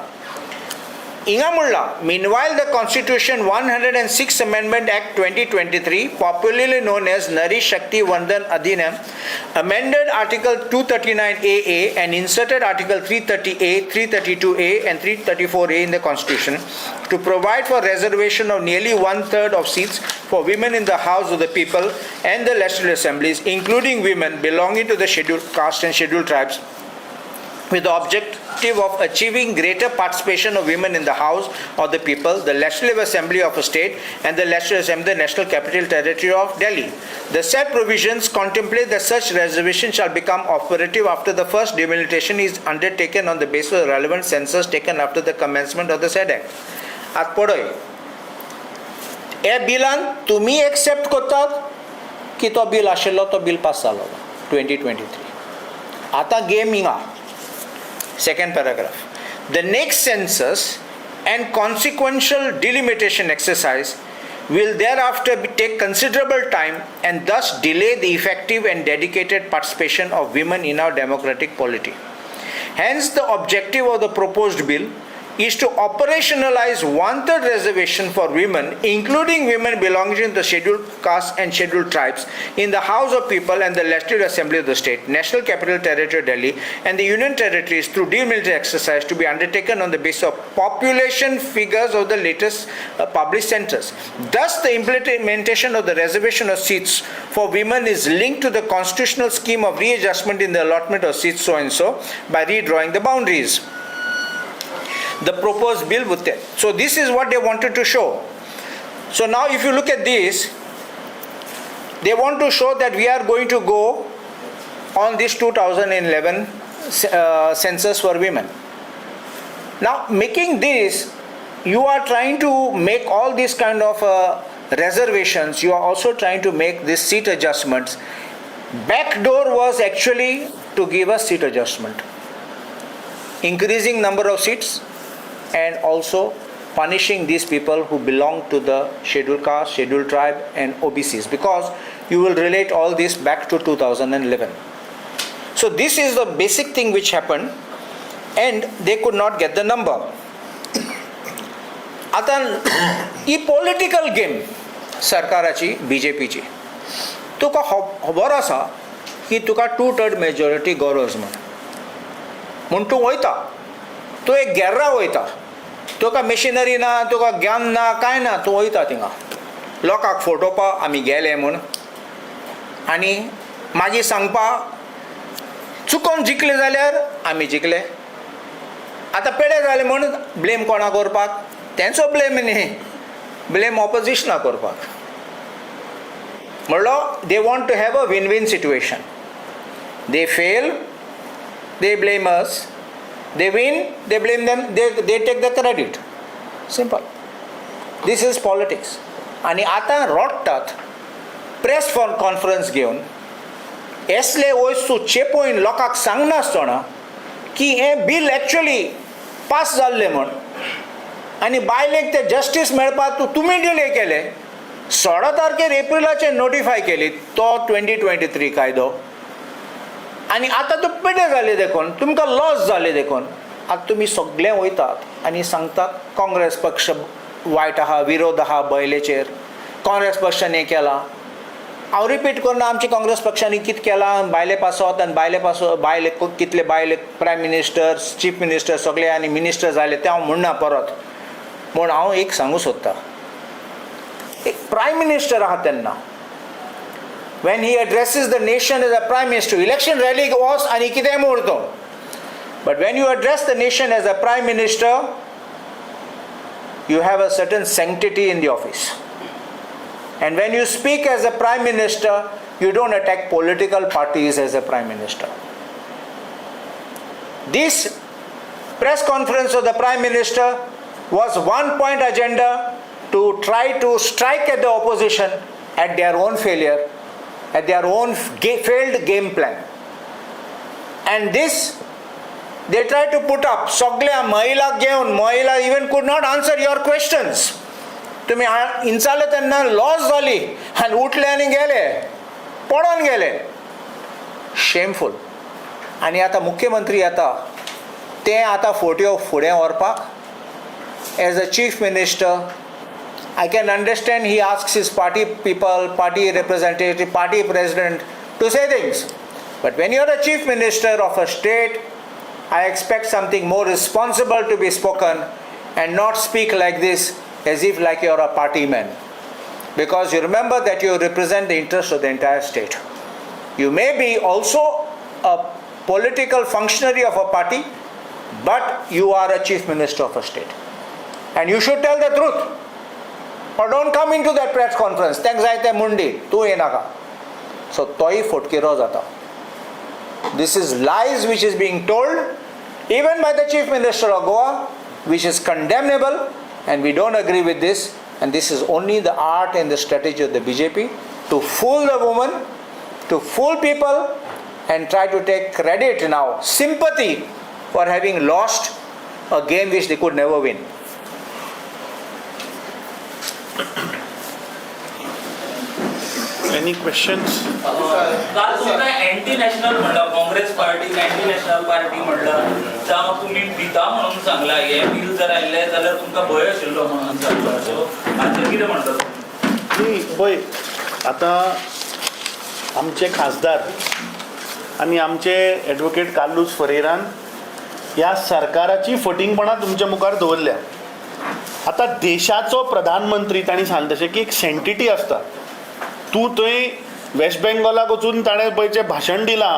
हिंगा म्हणलां meanwhile the Constitution 106 Amendment Act 2023 popularly known as Nari Shakti Vandan Adhinam amended Article 239AA and inserted Article 330A, 332A and 334A in the Constitution to provide for reservation of nearly 1/3 of seats for women in the House of the People and the legislative assemblies, including women belonging to the scheduled caste and scheduled tribes, with the object of achieving greater participation of women in the House of the People, the Legislative Assembly of a state, and the Legislative Assembly of the National Capital Territory of Delhi. The said provisions contemplate that such reservation shall become operative after the first delimitation is undertaken on the basis of relevant census taken after the commencement of the said act. आत पळय, हे बिलान तुम्ही accept करतात की तो bill आशिल्लो तो bill pass जालो 2023. आता गेम हिंगा. Second paragraph. The next census and consequential delimitation exercise will thereafter take considerable time and thus delay the effective and dedicated participation of women in our democratic polity. Hence, the objective of the proposed bill is to operationalize one-third reservation for women, including women belonging to the scheduled castes and scheduled tribes, in the House of People and the Legislative Assembly of the State, National Capital Territory of Delhi, and the Union Territories through delimitation exercise to be undertaken on the basis of population figures of the latest published census. Thus, the implementation of the reservation of seats for women is linked to the constitutional scheme of readjustment in the allotment of seats so and so by redrawing the boundaries. The proposed bill with it. So this is what they wanted to show. So now if you look at this, they want to show that we are going to go on this 2011 census for women. Now making this, you are trying to make all these kind of reservations. You are also trying to make these seat adjustments. Backdoor was actually to give us seat adjustment. Increasing number of seats, and also punishing these people who belong to the scheduled caste, scheduled tribe and OBCs, because you will relate all this back to 2011. So this is the basic thing which happened, and they could not get the number. आता ही political game सरकाराची BJPची तुका खबर आसा की तुका 2/3 majority गरज म्हण तूं वयता, तूं एक गेर्रा वयता, तुका मेशिनरी ना, तुका ज्ञान ना, कांय ना, तूं वयता थिंगा लोकांक फोटोवपा आमी गेले म्हूण, आनी मागीर सांगपा चुकोन जिखले जाल्यार आमी जिखले. आतां पेडे जाले म्हूण ब्लेम कोणा करपाक? तेंचो ब्लेम न्ही, ब्लेम ऑपोजिशना करपाक. म्हणलो they want to have a win-win situation. They fail, they blame us. They win, they blame them, they take the credit. Simple. This is politics. आणि आता रोडटात प्रेस कॉन्फरन्स घेवन असले वस्तू चेपोवन लोकांक सांगनासतना की हें बिल एक्चुअली पास जाल्लें म्हण, आनी बायलेक ते जस्टीस मेळपाक तुमी डिले केले. 16 तारखेर एप्रिलाचेर नोटिफाय केली तो 2023 कायदो, आनी आतां तो पेडे जाले देखून, तुमकां लॉस जाले देखून आतां तुमी सगळे वयतात आनी सांगतात काँग्रेस पक्ष वायट आहा, विरोध आहा बायलेचेर, काँग्रेस पक्षान हें केलां. हांव रिपीट करना आमच्या काँग्रेस पक्षांनी कितें केलां बायले पासत, आनी बायले कितले बायले प्रायम मिनिस्टर, चीफ मिनिस्टर सगळे आनी मिनिस्टर जाले ते हांव म्हणना परत. म्हूण हांव एक सांगूं सोदतां, एक प्रायम मिनिस्टर आहा तेन्ना when he addresses the nation as a prime minister, election rally was आणि कितें म्हणतो, but when you address the nation as a prime minister, you have a certain sanctity in the office, and when you speak as a prime minister, you don't attack political parties as a prime minister. This press conference of the prime minister was one point agenda to try to strike at the opposition at their own failure, at their own failed game plan. And this they tried to put up. सगळ्या महिलाक घेवन, महिला even could not answer your questions. तुम्ही इंचाले त्यांना loss झाली आणि उठले आणि गेले, पडून गेले. शेमफुल. आणि आता मुख्यमंत्री येता ते आता फोटो फुडें व्हरपाक as a chief minister. I can understand he asks his party people, party representative, party president to say things. But when you're a chief minister of a state, I expect something more responsible to be spoken and not speak like this as if like you're a party man. Because you remember that you represent the interests of the entire state. You may be also a political functionary of a party, but you are a chief minister of a state and you should tell the truth, or don't come into that press conference. तांकां जाय तें मुंडी तूं येनाका. So तोय फटकेरो जाता. This is lies which is being told even by the chief minister of Goa, which is condemnable, and we don't agree with this. And this is only the art and the strategy of the BJP to fool the woman, to fool people, and try to take credit now, sympathy for having lost a game which they could never win. Any questions? काल तुमकां anti national म्हणलं, काँग्रेस पार्टीक anti national party म्हणलं, जावं तुमी भिता म्हणून सांगला हे बिल जर आयलें जाल्यार तुमकां भंय आशिल्लो म्हणून सांगला. सो हाचेर कितें म्हणटा? न्ही पळय, आतां आमचे खासदार आनी आमचे एडवोकेट कार्लोस फरेरान ह्या सरकाराची फटिंगपणां तुमच्या मुखार दवरल्या. आतां देशाचो प्रधानमंत्री तांणी सांगलें तशें की एक सेंटिटी आसता. तूं थंय वेस्ट बेंगॉलाक वचून ताणें पळय जें भाशण दिलां,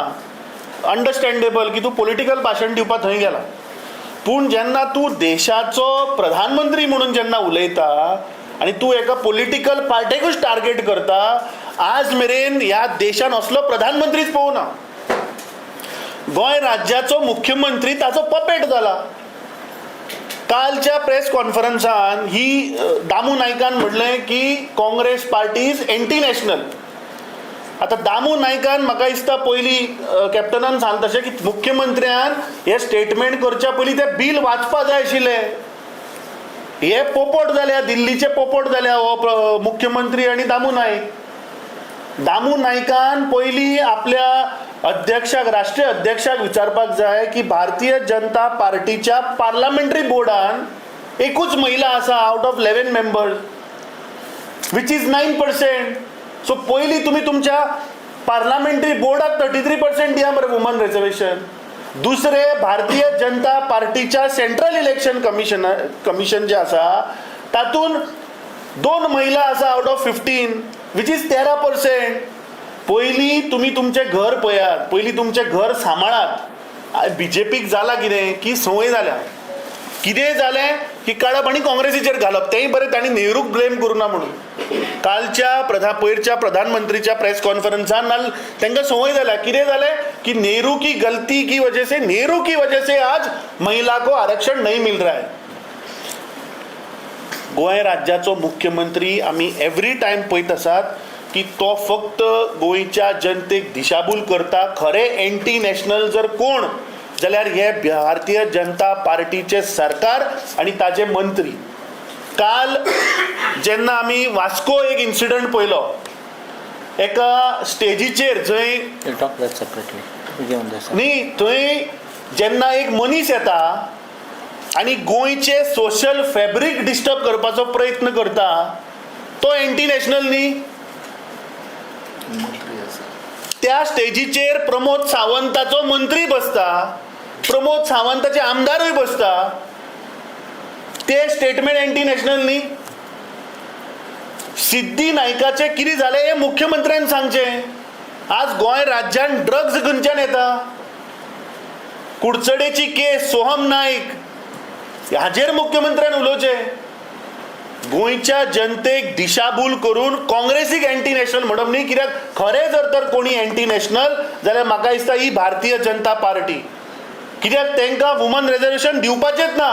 अंडरस्टँडेबल की तूं पॉलिटिकल भाशण दिवपाक थंय गेला. पूण जेन्ना तूं देशाचो प्रधानमंत्री म्हणून जेन्ना उलयता आनी तूं एका पॉलिटिकल पार्टेकूच टार्गेट करता, आज मेरेन ह्या देशान असलो प्रधानमंत्रीच पळोवना. गोंय राज्याचो मुख्यमंत्री ताचो पपेट जाला. कालच्या प्रेस कॉन्फरन्सान ही दामू नायकान म्हणलें की Congress party is anti national. आतां दामू नायकान म्हाका दिसता पयलीं कॅप्टनान सांगलें तशें की मुख्यमंत्र्यान हें स्टेटमेंट करच्या पयलीं तें बील वाचपाक जाय आशिल्लें. हे पोपट जाल्या, दिल्लीचे पोपट जाल्या हो मुख्यमंत्री आनी दामू नायक. दामू नायकान पयलीं आपल्या अध्यक्षाक, राष्ट्रीय अध्यक्षाक विचारपाक जाय की भारतीय जनता पार्टीच्या पार्लमेंटरी बोर्डान एकूच महिला आसा out of 11 members, which is 9%. So पयलीं तुमी तुमच्या पार्लमेंटरी बोर्डाक 33% दिया मरे वुमन रिजर्वेशन. दुसरे, भारतीय जनता पार्टीच्या सेंट्रल इलेक्शन कमिशन जे आसा तातूंत 2 महिला आसा आउट ऑफ 15, विच इज 13%. पयलीं तुमी तुमचें घर पळयात, पयलीं तुमचें घर सांबाळात. बीजेपीक जाला कितें की संवय जाल्या. कितेंय जालें की काडप आनी काँग्रेसीचेर घालप. तेंय बरें तांणी नेहरूक ब्लेम करूं ना म्हणून. कालच्या पयरच्या प्रधानमंत्रीच्या प्रेस कॉन्फरन्सान तांकां संवय जाल्या. कितें जालें की नेहरू की गलती की वजह से आज महिला को आरक्षण नहीं मिल रहा है. गोंय राज्याचो मुख्यमंत्री आमी एवरी टायम पळयत आसात की तो फक्त गोंयच्या जनतेक दिशाभूल करता. खरें एंटी नॅशनल जर कोण जाल्यार हे भारतीय जनता पार्टीचे सरकार आनी ताजे मंत्री. काल जेन्ना आमी वास्को एक इन्सिडंट पळयलो, एका स्टेजीचेर जंय न्ही थंय जेन्ना एक मनीस येता आनी गोंयचे सोशल फॅब्रीक डिस्टर्ब करपाचो प्रयत्न करता, तो एंटी नॅशनल न्ही. त्या स्टेजीचेर प्रमोद सावंताचो मंत्री बसता, प्रमोद सावंताचे आमदारूय बसता, ते स्टेटमेंट एंटी नॅशनल न्ही. सिद्धी नायकाचे कितें जालें हें मुख्यमंत्र्यान सांगचें. आज गोंय राज्यान ड्रग्स खंयच्यान येता. कुडचडेची केस, सोहम नायक, हाजेर मुख्यमंत्र्यान उलोवचें. गोंयच्या जनतेक दिशाभूल करून काँग्रेसीक एंटी नॅशनल म्हणप न्ही. कित्याक खरें जर तर कोणी एंटी नॅशनल जाल्यार म्हाका दिसता ही भारतीय जनता पार्टी. कित्याक तांकां वुमन रिजर्वेशन दिवपाचेंच ना.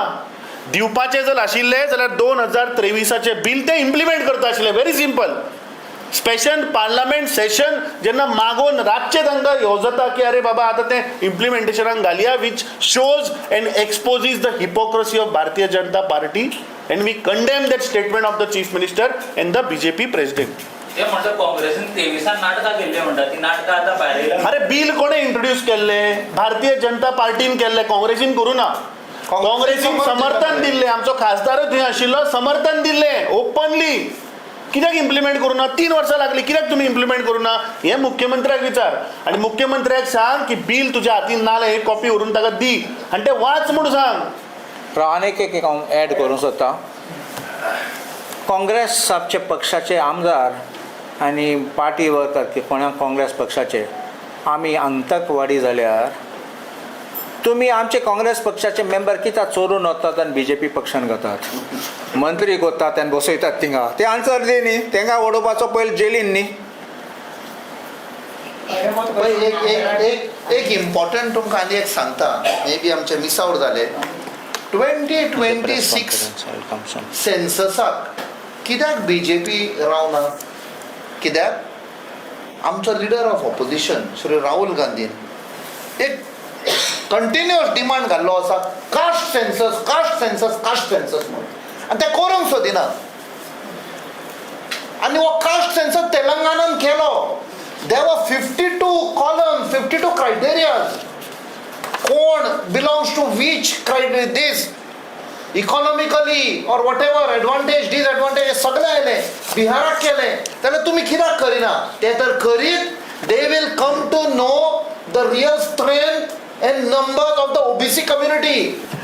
दिवपाचें जर आशिल्लें जाल्यार 2023 बील ते इम्प्लिमेंट करता आशिल्ले. Very simple. Special parliament session जेन्ना मागोवन रातचे तांकां ह्यो जाता की अरे बाबा आतां तें इम्प्लिमेंटेशनाक घालया, which shows and exposes the hypocrisy of Bharatiya Janata Party. And we condemn that statement of the chief minister and the BJP president. ते म्हणतात काँग्रेसीन 23 नाटकां केल्ली म्हणटा. ती नाटकां आतां भायर येयला. अरे बिल कोणे इंट्रोड्यूस केल्ले? भारतीय जनता पार्टीन केल्ले, काँग्रेसीन करूं ना. काँग्रेसीन समर्थन दिल्लें. आमचो खासदारूय थंय आशिल्लो, समर्थन दिल्लें ओपनली. कित्याक इम्प्लिमेंट करूं ना? 3 वर्सां लागली. कित्याक तुमी इम्प्लिमेंट करूं ना हें मुख्यमंत्र्याक विचार. आनी मुख्यमंत्र्याक सांग की बिल तुज्या हातीन नाल्यार एक कॉपी व्हरून ताका दी आनी तें वाच म्हणून सांग. आनीक एक हांव ॲड करूंक सोदता. काँग्रेस आमचे पक्षाचे आमदार आनी पार्टी वर्कर की कोणाक काँग्रेस पक्षाचे आमी आतंकवादी जाल्यार तुम्ही आमचे काँग्रेस पक्षाचे मेंबर कित्याक चोरून वतात आनी BJP पक्षान घेतात मंत्री कोत्तात आनी बसयतात थिंगा ते आन्सर दी न्ही तांकां उडोवपाचो पयलीं जेलीन न्ही. पळय एक इम्पॉर्टंट तुमकां आनी एक सांगता, मे बी आमचे मिस आउट जाले. 2026 सेन्ससाक कित्याक BJP रावना? कित्याक आमचो leader of opposition Shri Rahul गांधीन एक कंटिन्युअस डिमांड घाल्लो आसा, caste census caste census caste census म्हणून, आनी ते करूंक सोदिना. आनी हो कास्ट सेन्सस तेलंगानान केलो. There were 52 columns, 52 criteria. कोण belongs to which criteria, this economically or whatever advantage, disadvantage हे सगळे आयले. बिहाराक केले जाल्यार तुमी कित्याक करिना? ते तर करीत, they will come to know the real strength and numbers of the OBC community.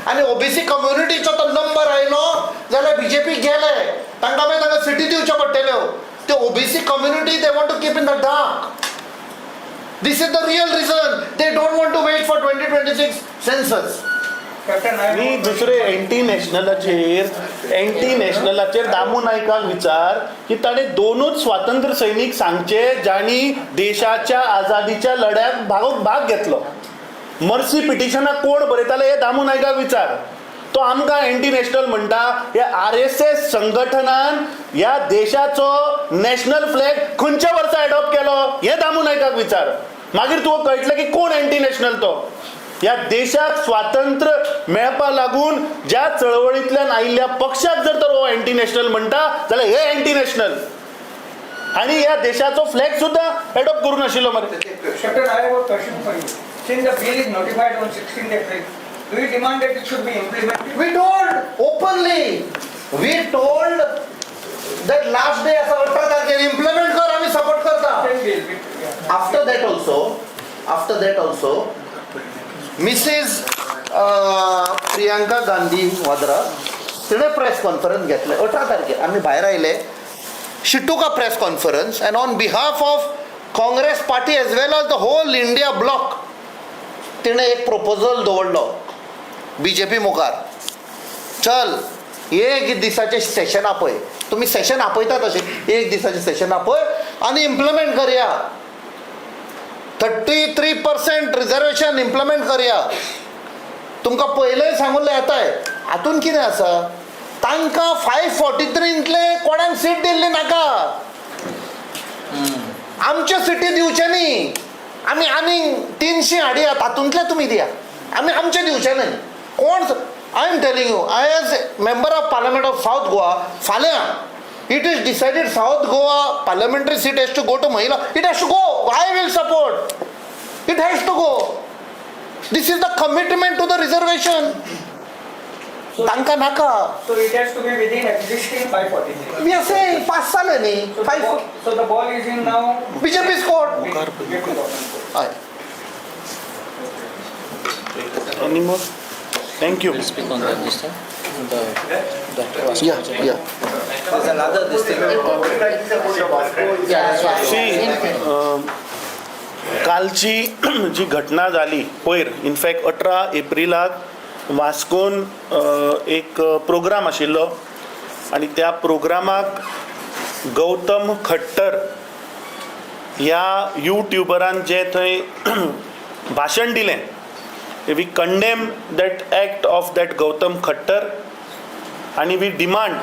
आणि OBC communityचो तो नंबर आयलो जाल्यार BJP गेले, तांकां मागीर तांकां सिटी दिवच्यो पडटल्यो. The OBC community they want to keep in the dark. This is the real reason they don't want to wait for 2026 census. मी दुसरे एंटी नॅशनलाचेर दामू नायकाक विचार की ताणें दोनूच स्वातंत्र्य सैनीक सांगचे जांणी देशाच्या आझादीच्या लढ्याक भाग घेतलो. मर्सी पिटिशनाक कोण बरयताले हे दामू नायकाक विचार. तो आमकां एंटी नॅशनल म्हणटा. ह्या RSS संघटनान ह्या देशाचो नॅशनल फ्लॅग खंयच्या वर्सा एडॉप्ट केलो हे दामू नायकाक विचार. मागीर तुका कळटलें की कोण एंटी नॅशनल तो. ह्या देशाक स्वातंत्र्य मेळपा लागून ज्या चळवळींतल्यान आयिल्ल्या पक्षाक जर तर हो एंटी नॅशनल म्हणटा जाल्यार हे एंटी नॅशनल. आनी ह्या देशाचो फ्लॅग सुद्दां एडॉप्ट करूं नाशिल्लो मरे. Captain, I have a question for you. Since the bill is notified on 16th April, do you demand that it should be implemented? We told openly. We told that last day असा 18 तारखेर implement कर, आम्ही support करता. Then bill, yeah. After that also, Mrs. Priyanka Gandhi Vadra तिने press conference घेतले 18 तारखेर. आम्ही भायर आयले. She took a press conference and on behalf of Congress party as well as the whole India bloc तिने एक प्रपोजल दवरलो BJP मुखार. चल एक दिसाचे सेशन आपय, तुम्ही सेशन आपयता तशें एक दिसाचे सेशन आपय आनी इम्प्लिमेंट करया. 33% रिजर्वेशन इम्प्लिमेंट करया. तुमकां पयलें सांगुल्लें येताय. हातून कितें आसा? तांकां 543तले कोणाक सीट दिल्ली नाका. आमच्यो सिटी दिवचे न्ही. आमी आनी 300 हाडया, तातूंतले तुमी दिया. आमी आमचे दिवचे न्ही. कोण? I am telling you, I as member of parliament of south Goa, फाल्यां it is decided South Goa parliamentary seat has to go to Mahila, it has to go. I will support. It has to go. This is the commitment to the reservation. तांकां नाका. So it has to be within existing 543. We are saying pass जाले न्ही. So the ball is in now. BJP's court. BJP government. हय. Any more? Thank you. Speak on that this time. Yeah. There's another this thing. कालची जी घटना जाली पयर, in fact 18 एप्रिलाक वास्कोन एक programme आशिल्लो आनी त्या प्रोग्रामाक गौतम खट्टर ह्या यूट्यूबरान जे थंय भाशण दिलें, we condemn that act of that Gautam Khattar and we demand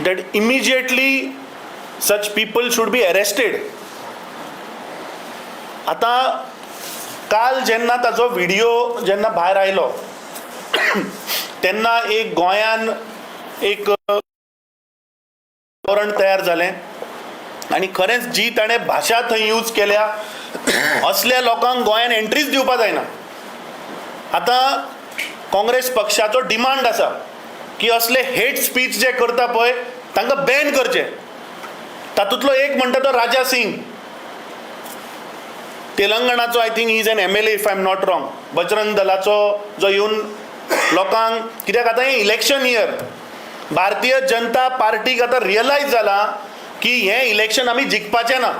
that immediately such people should be arrested. आता काल जेन्ना ताजो व्हिडिओ जेन्ना भायर आयलो तेन्ना एक गोंयान एक वातावरण तयार जालें आनी खरेंच जी ताणें भाशा थंय यूज केल्या असल्या लोकांक गोंयान एंट्रीच दिवपाक जायना. आतां काँग्रेस पक्षाचो डिमांड आसा की असले हेट स्पीच जे करता पळय तांकां बॅन करचे. तातूंतलो एक म्हणटा तो राजा सिंग, तेलंगणाचो, I think he is an MLA if I am not wrong, Bajrang दलाचो, जो येवन लोकांक, कित्याक आतां हें इलेक्शन इयर, भारतीय जनता पार्टीक आतां रियलायज जाला की हें इलेक्शन आमी जिखपाचें ना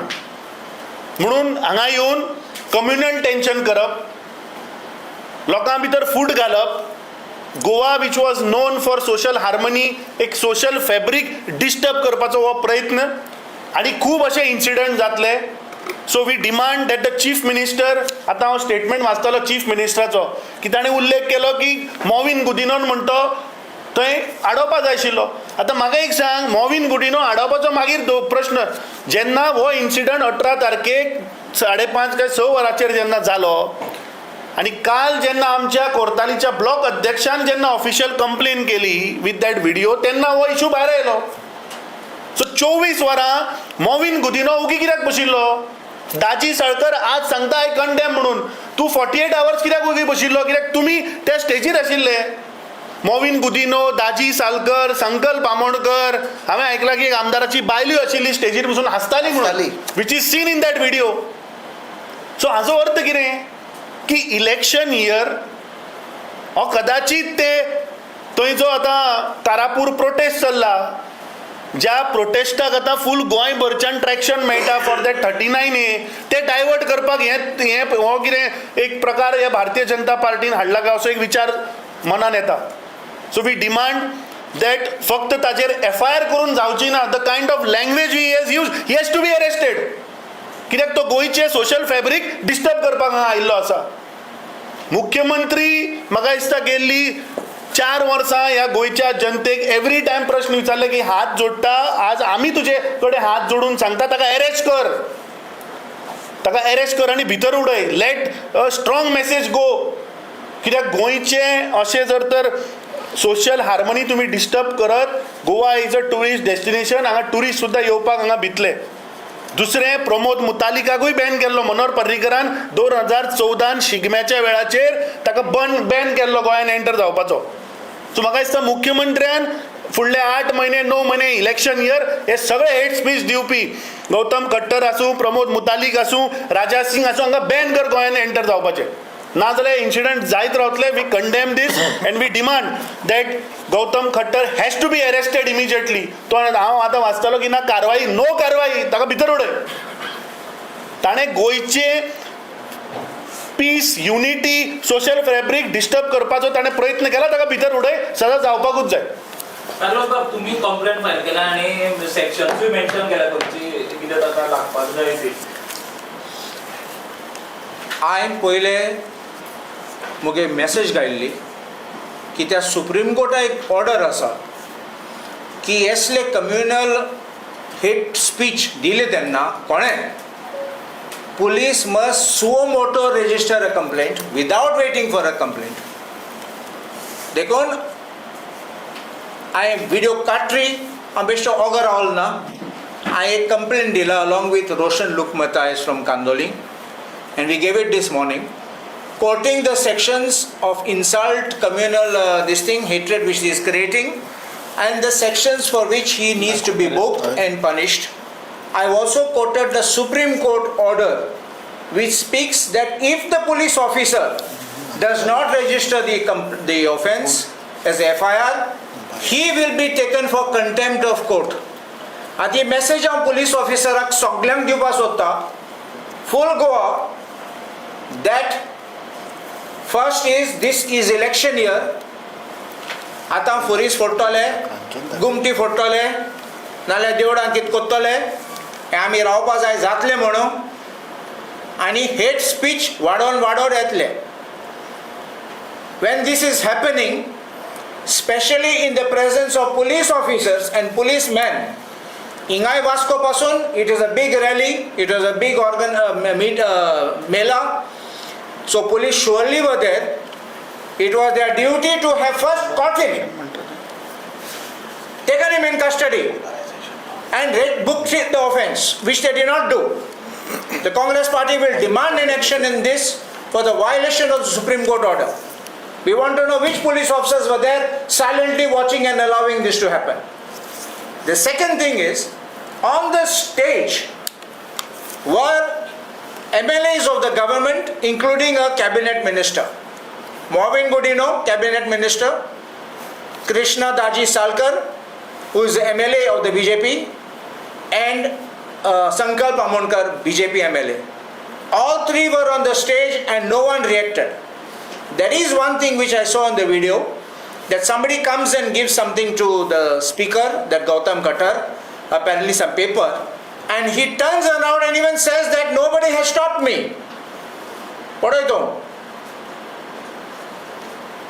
म्हणून हांगा येवन कम्युनल टेन्शन करप लोकां भितर फूट घालप, Goa which was known for social harmony, एक सोशल फॅब्रीक डिस्टर्ब करपाचो हो प्रयत्न, आनी खूब अशे इन्सिडंट जातले. So we demand that the chief minister, आतां हांव स्टेटमेंट वाचतलो चीफ मिनिस्टराचो, की ताणें उल्लेख केलो की मॉविन गुदिनोन म्हणतो थंय आडोवपा जाय आशिल्लो. आतां म्हाका एक सांग, मॉविन गुडिनो आडोवपाचो मागीर प्रश्न, जेन्ना हो इन्सिडंट 18 तारखेक 5:30 काय 6 वरांचेर जेन्ना जालो, आनी काल जेन्ना आमच्या कोर्तालीच्या ब्लॉक अध्यक्षान जेन्ना ऑफिशियल कंप्लेन केली विथ दॅट व्हिडिओ, तेन्ना हो इशू भायर आयलो. सो 24 वरां मॉविन गुदिनो उगी कित्याक बशिल्लो? दाजी साळकर आज सांगता आय कंडेम म्हणून, तूं 48 आवर्स कित्याक उगी बशिल्लो? कित्याक तुमी त्या स्टेजीर आशिल्ले. मॉविन गुदिनो, दाजी सालकर, संकल्प आमोणकर, हांवें आयकलां की एक आमदाराची बायलूय आशिल्ली स्टेजीर बसून हांसताली म्हणून, which is seen in that video. So हाचो अर्थ कितें? की इलेक्शन इयर हो कदाचित ते थंय जो आतां तारापूर प्रोटेस्ट चल्ला, ज्या प्रोटेस्टाक आतां फूल गोंयभरच्यान ट्रॅक्शन मेळटा फॉर दॅट 39A, ते डायवर्ट करपाक हें हो कितें एक प्रकार हे भारतीय जनता पार्टीन हाडला काय असो एक विचार मनान येता. सो वी डिमांड दॅट फक्त ताजेर FIR करून जावची ना. The kind of language he has use, he has to be arrested. कित्याक तो गोंयचे सोशल फॅब्रीक डिस्टर्ब करपाक हांगा आयिल्लो आसा. मुख्यमंत्री म्हाका दिसता गेल्ली 4 वर्सां ह्या गोंयच्या जनतेक एवरी टायम प्रश्न विचारले की हात जोडटा, आज आमी तुजे कडेन हात जोडून सांगता ताका अरेस्ट कर, ताका अरेस्ट कर आनी भितर उडय. लेट अ स्ट्रॉंग मेसेज गो. कित्याक गोंयचे अशें जर तर सोशल हार्मनी तुमी डिस्टर्ब करत, Goa is a tourist destination, हांगा ट्युरिस्ट सुद्दां येवपाक हांगा भितले. दुसरें, प्रमोद मुतालिकाकूय बॅन केल्लो. मनोहर पर्रीकरान 2014 शिगम्याच्या वेळाचेर ताका बॅन केल्लो गोंयान एंटर जावपाचो. सो म्हाका दिसता मुख्यमंत्र्यान फुडले 8 म्हयने 9 म्हयने इलेक्शन इयर हे सगळे हेट स्पीच दिवपी गौतम खट्टर आसूं, प्रमोद मुतालिक आसूं, राजा सिंग आसूं, हांगा बॅन कर गोंयान एंटर जावपाचें. नाजाल्यार इन्सिडंट जायत रावतले. We condemn this and we demand that Gautam Khattar has to be arrested immediately. तो हांव आतां वाचतलो की ना कारवाई, नो कारवाई, ताका भितर उडय. ताणें गोंयचे peace, unity, social fabric disturb करपाचो ताणें प्रयत्न केला, ताका भितर उडय, सजा जावपाकूच जाय. कार्लोस, तुम्ही कंप्लेंट फायल केला आणि सेक्शन्सूय मेन्शन केला खंयची कितें ताका लागपाक जाय ती. हांवें पयले मुगे मॅसेज घायल्ली की त्या सुप्रीम कोर्टाक एक ऑर्डर आसा की असले कम्युनल हेट स्पीच दिले तेन्ना कोणें police must suo motu register a complaint without waiting for a complaint. देखून हांवें व्हिडिओ काडटरी हांव बेश्टो ऑगर रावलो ना. हांवें एक कंप्लेंट दिला अलॉंग विथ रोशन लुकमता is from Kandoli, and we gave it this morning, quoting the sections of insult, communal this thing, hatred which he is creating, and the sections for which he needs to be booked and punished. I've also quoted the Supreme Court order which speaks that if the police officer does not register the offence as FIR, he will be taken for contempt of court. आतां message हांव police officeराक सगळ्यांक दिवपाक सोदता, full Goa, that first is this is election year. आतां फुरीस फोडटले, गुमटी फोडटले, नाल्यार देवळांत कितें कोत्तले, हें आमी रावपा जाय जातलें म्हणून, आनी हेट स्पीच वाडोवन येतले. When this is happening, especially in the presence of police officers and policemen, हिंगाय Vasco पासून it is a big rally, it was a big mela, so police surely were there. It was their duty to have first caught him, taken him in custody and booked the offence, which they did not do. The Congress party will demand an action in this for the violation of the Supreme Court order. We want to know which police officers were there silently watching and allowing this to happen. The second thing is, on the stage were MLAs of the government, including a cabinet minister. Mawin Godino, cabinet minister. Krishna Daji Salkar, who is the MLA of the BJP, and Sankalp Amonkar, BJP MLA. All three were on the stage and no one reacted. There is one thing which I saw in the video, that somebody comes and gives something to the speaker, that Gautam Khattar, apparently some paper, and he turns around and even says that nobody has stopped me. What do I do?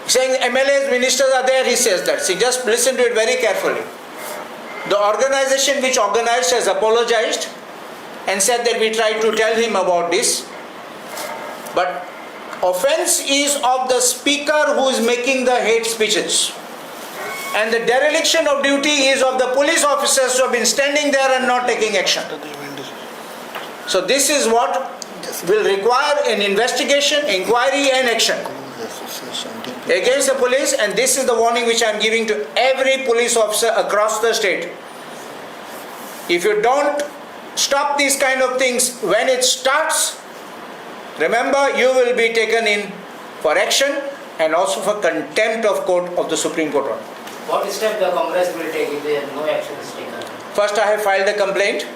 Saying MLAs, ministers are there, he says that. See, just listen to it very carefully. The organization which organized has apologized and said that we tried to tell him about this. But offense is of the speaker who is making the hate speeches. And the dereliction of duty is of the police officers who have been standing there and not taking action. So this is what will require an investigation, inquiry and action against the police, and this is the warning which I am giving to every police officer across the state. If you don't stop these kind of things when it starts, remember you will be taken in for action and also for contempt of court of the Supreme Court. What step the Congress will take if no action is taken? First, I have filed a complaint.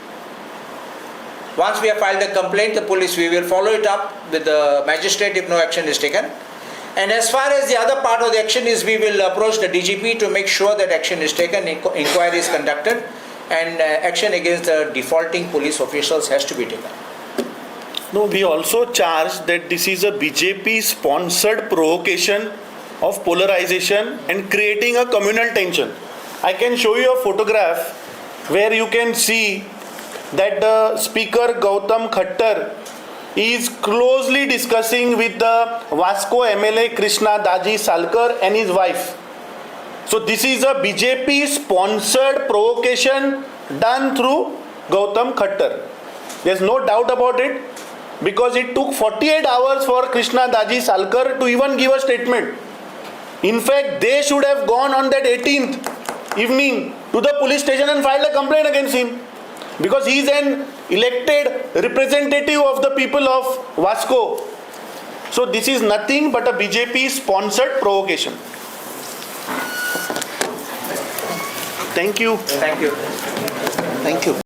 Once we have filed a complaint, the police, we will follow it up with the magistrate if no action is taken. And as far as the other part of the action is, we will approach the DGP to make sure that action is taken, inquiry is conducted, and action against the defaulting police officials has to be taken. No, we also charge that this is a BJP sponsored provocation of polarization and creating a communal tension. I can show you a photograph where you can see that the speaker Gautam Khattar is closely discussing with the Vasco MLA Krishna Daji Salkar and his wife. So this is a BJP sponsored provocation done through Gautam Khattar. There's no doubt about it, because it took 48 hours for Krishna Daji Salkar to even give a statement. In fact, they should have gone on that 18th evening to the police station and filed a complaint against him, because he is an elected representative of the people of Vasco. So this is nothing but a BJP sponsored provocation. Thank you. Thank you. Thank you.